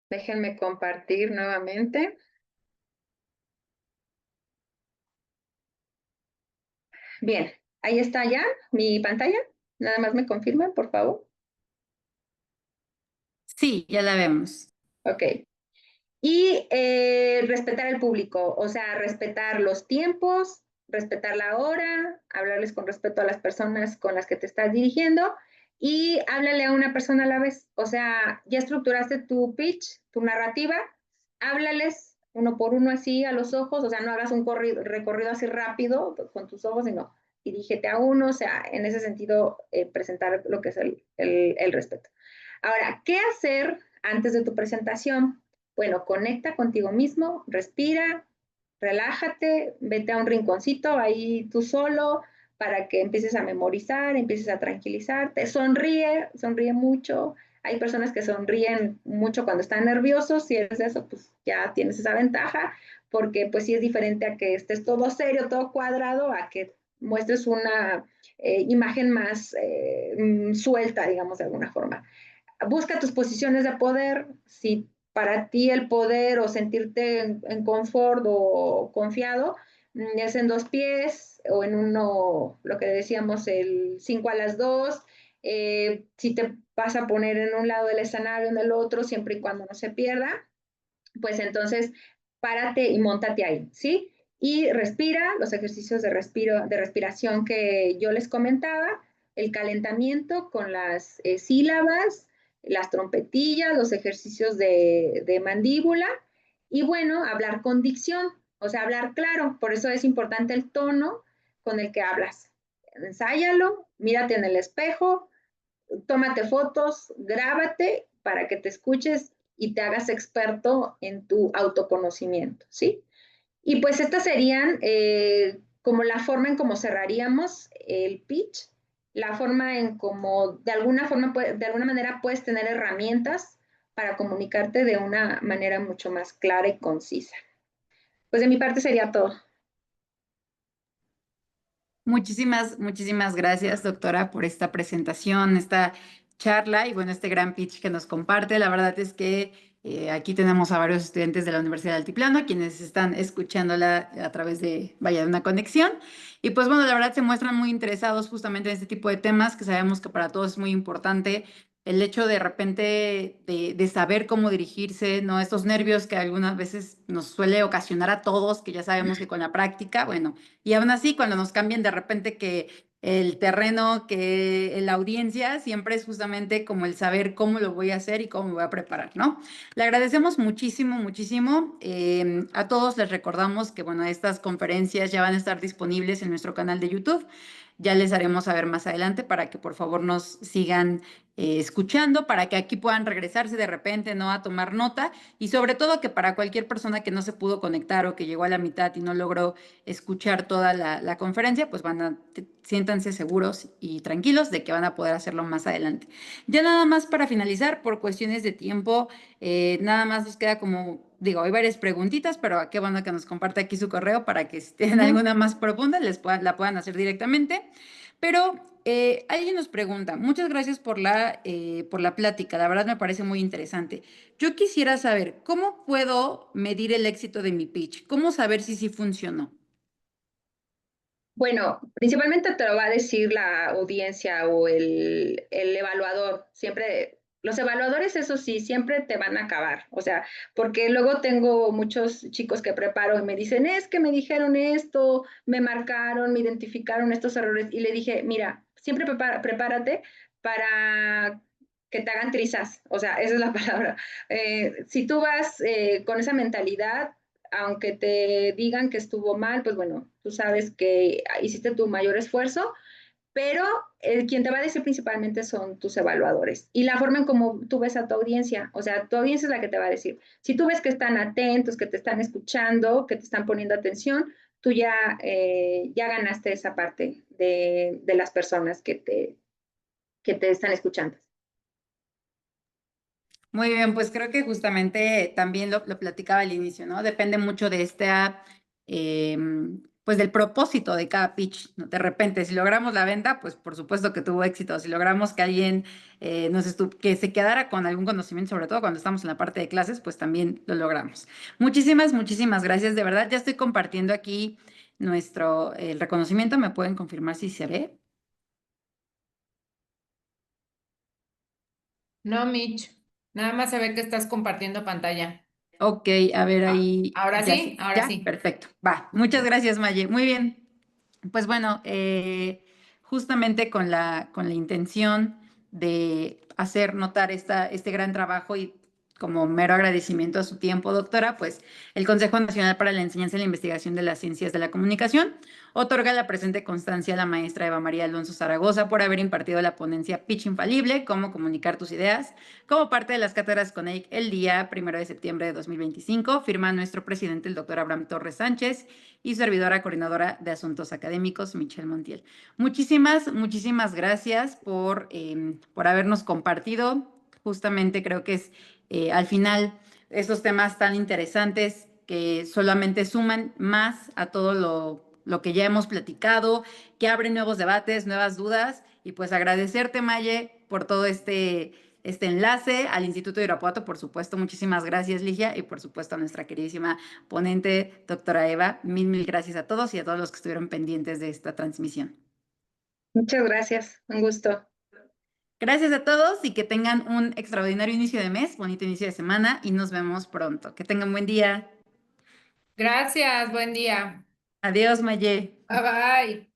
déjenme compartir nuevamente. Bien, ahí está ya mi pantalla. Nada más me confirman, por favor. Sí, ya la vemos. Ok. Y respetar al público, o sea, respetar los tiempos, respetar la hora, hablarles con respeto a las personas con las que te estás dirigiendo y háblale a una persona a la vez. O sea, ya estructuraste tu pitch, tu narrativa, háblales uno por uno así a los ojos, o sea, no hagas un recorrido así rápido con tus ojos, sino dirígete a uno, o sea, en ese sentido, presentar lo que es el respeto. Ahora, ¿qué hacer antes de tu presentación? Bueno, conecta contigo mismo, respira, relájate, vete a un rinconcito ahí tú solo para que empieces a memorizar, empieces a tranquilizarte, sonríe, sonríe mucho. Hay personas que sonríen mucho cuando están nerviosos, si eres eso, pues ya tienes esa ventaja, porque pues sí es diferente a que estés todo serio, todo cuadrado, a que muestres una imagen más suelta, digamos, de alguna forma. Busca tus posiciones de poder, si para ti el poder o sentirte en confort o confiado es en dos pies o en uno, lo que decíamos, el 5 a las 2, si te vas a poner en un lado del escenario, en el otro, siempre y cuando no se pierda, pues entonces párate y montate ahí, ¿sí? Y respira, los ejercicios de respiración que yo les comentaba, el calentamiento con las sílabas, las trompetillas, los ejercicios de mandíbula y bueno, hablar con dicción, o sea, hablar claro, por eso es importante el tono con el que hablas. Ensáyalo, mírate en el espejo, tómate fotos, grábate para que te escuches y te hagas experto en tu autoconocimiento, ¿sí? Y pues estas serían como la forma en cómo cerraríamos el pitch, la forma en cómo de alguna forma, de alguna manera puedes tener herramientas para comunicarte de una manera mucho más clara y concisa. Pues de mi parte sería todo. Muchísimas gracias, doctora, por esta presentación, esta charla y bueno, este gran pitch que nos comparte. La verdad es que aquí tenemos a varios estudiantes de la Universidad de Altiplano, quienes están escuchándola a través de, vaya, de una conexión. Y pues bueno, la verdad se muestran muy interesados justamente en este tipo de temas que sabemos que para todos es muy importante. El hecho de repente de saber cómo dirigirse, ¿no? Estos nervios que algunas veces nos suele ocasionar a todos, que ya sabemos que con la práctica, bueno, y aún así, cuando nos cambian de repente que el terreno que la audiencia siempre es justamente como el saber cómo lo voy a hacer y cómo me voy a preparar, ¿no? Le agradecemos muchísimo, muchísimo. A todos les recordamos que, bueno, estas conferencias ya van a estar disponibles en nuestro canal de YouTube. Ya les haremos saber más adelante para que por favor nos sigan escuchando, para que aquí puedan regresarse de repente, ¿no? A tomar nota y sobre todo que para cualquier persona que no se pudo conectar o que llegó a la mitad y no logró escuchar toda la conferencia, pues siéntanse seguros y tranquilos de que van a poder hacerlo más adelante. Ya nada más para finalizar, por cuestiones de tiempo, nada más nos queda como, digo, hay varias preguntitas, pero qué bueno que nos comparte aquí su correo para que si tienen alguna más profunda la puedan hacer directamente. Pero alguien nos pregunta, muchas gracias por la plática, la verdad me parece muy interesante. Yo quisiera saber, ¿cómo puedo medir el éxito de mi pitch? ¿Cómo saber si sí funcionó? Bueno, principalmente te lo va a decir la audiencia o el evaluador. Siempre, los evaluadores, eso sí, siempre te van a acabar. O sea, porque luego tengo muchos chicos que preparo y me dicen, es que me dijeron esto, me marcaron, me identificaron estos errores. Y le dije, mira, siempre prepárate para que te hagan trizas. O sea, esa es la palabra. Si tú vas con esa mentalidad, aunque te digan que estuvo mal, pues bueno, tú sabes que hiciste tu mayor esfuerzo, pero quien te va a decir principalmente son tus evaluadores y la forma en cómo tú ves a tu audiencia, o sea, tu audiencia es la que te va a decir. Si tú ves que están atentos, que te están escuchando, que te están poniendo atención, tú ya ganaste esa parte de las personas que te están escuchando. Muy bien, pues creo que justamente también lo platicaba al inicio, ¿no? Depende mucho de pues del propósito de cada pitch, ¿no? De repente, si logramos la venta, pues por supuesto que tuvo éxito. Si logramos que alguien que se quedara con algún conocimiento, sobre todo cuando estamos en la parte de clases, pues también lo logramos. Muchísimas, muchísimas gracias, de verdad. Ya estoy compartiendo aquí el reconocimiento. ¿Me pueden confirmar si se ve? No, Mitch, nada más se ve que estás compartiendo pantalla. Ok, a ver ahí. Ahora Ya, sí, ahora ya, sí. perfecto. Va, muchas gracias, Maye. Muy bien. Pues bueno, justamente con la intención de hacer notar este gran trabajo y como mero agradecimiento a su tiempo, doctora, pues el Consejo Nacional para la Enseñanza y la Investigación de las Ciencias de la Comunicación otorga la presente constancia a la maestra Eva María Alonso Zaragoza por haber impartido la ponencia Pitch Infalible, cómo comunicar tus ideas, como parte de las cátedras CONEIC el día 1 de septiembre de 2025. Firma nuestro presidente, el doctor Abraham Torres Sánchez, y servidora coordinadora de asuntos académicos, Michelle Montiel. Muchísimas, muchísimas gracias por habernos compartido. Justamente creo que es al final estos temas tan interesantes que solamente suman más a todo lo que ya hemos platicado, que abren nuevos debates, nuevas dudas, y pues agradecerte, Maye, por todo este enlace al Instituto de Irapuato, por supuesto. Muchísimas gracias, Ligia, y por supuesto a nuestra queridísima ponente, doctora Eva. Mil, mil gracias a todos y a todos los que estuvieron pendientes de esta transmisión. Muchas gracias, un gusto. Gracias a todos y que tengan un extraordinario inicio de mes, bonito inicio de semana y nos vemos pronto. Que tengan buen día. Gracias, buen día. Adiós, Maye. Bye bye.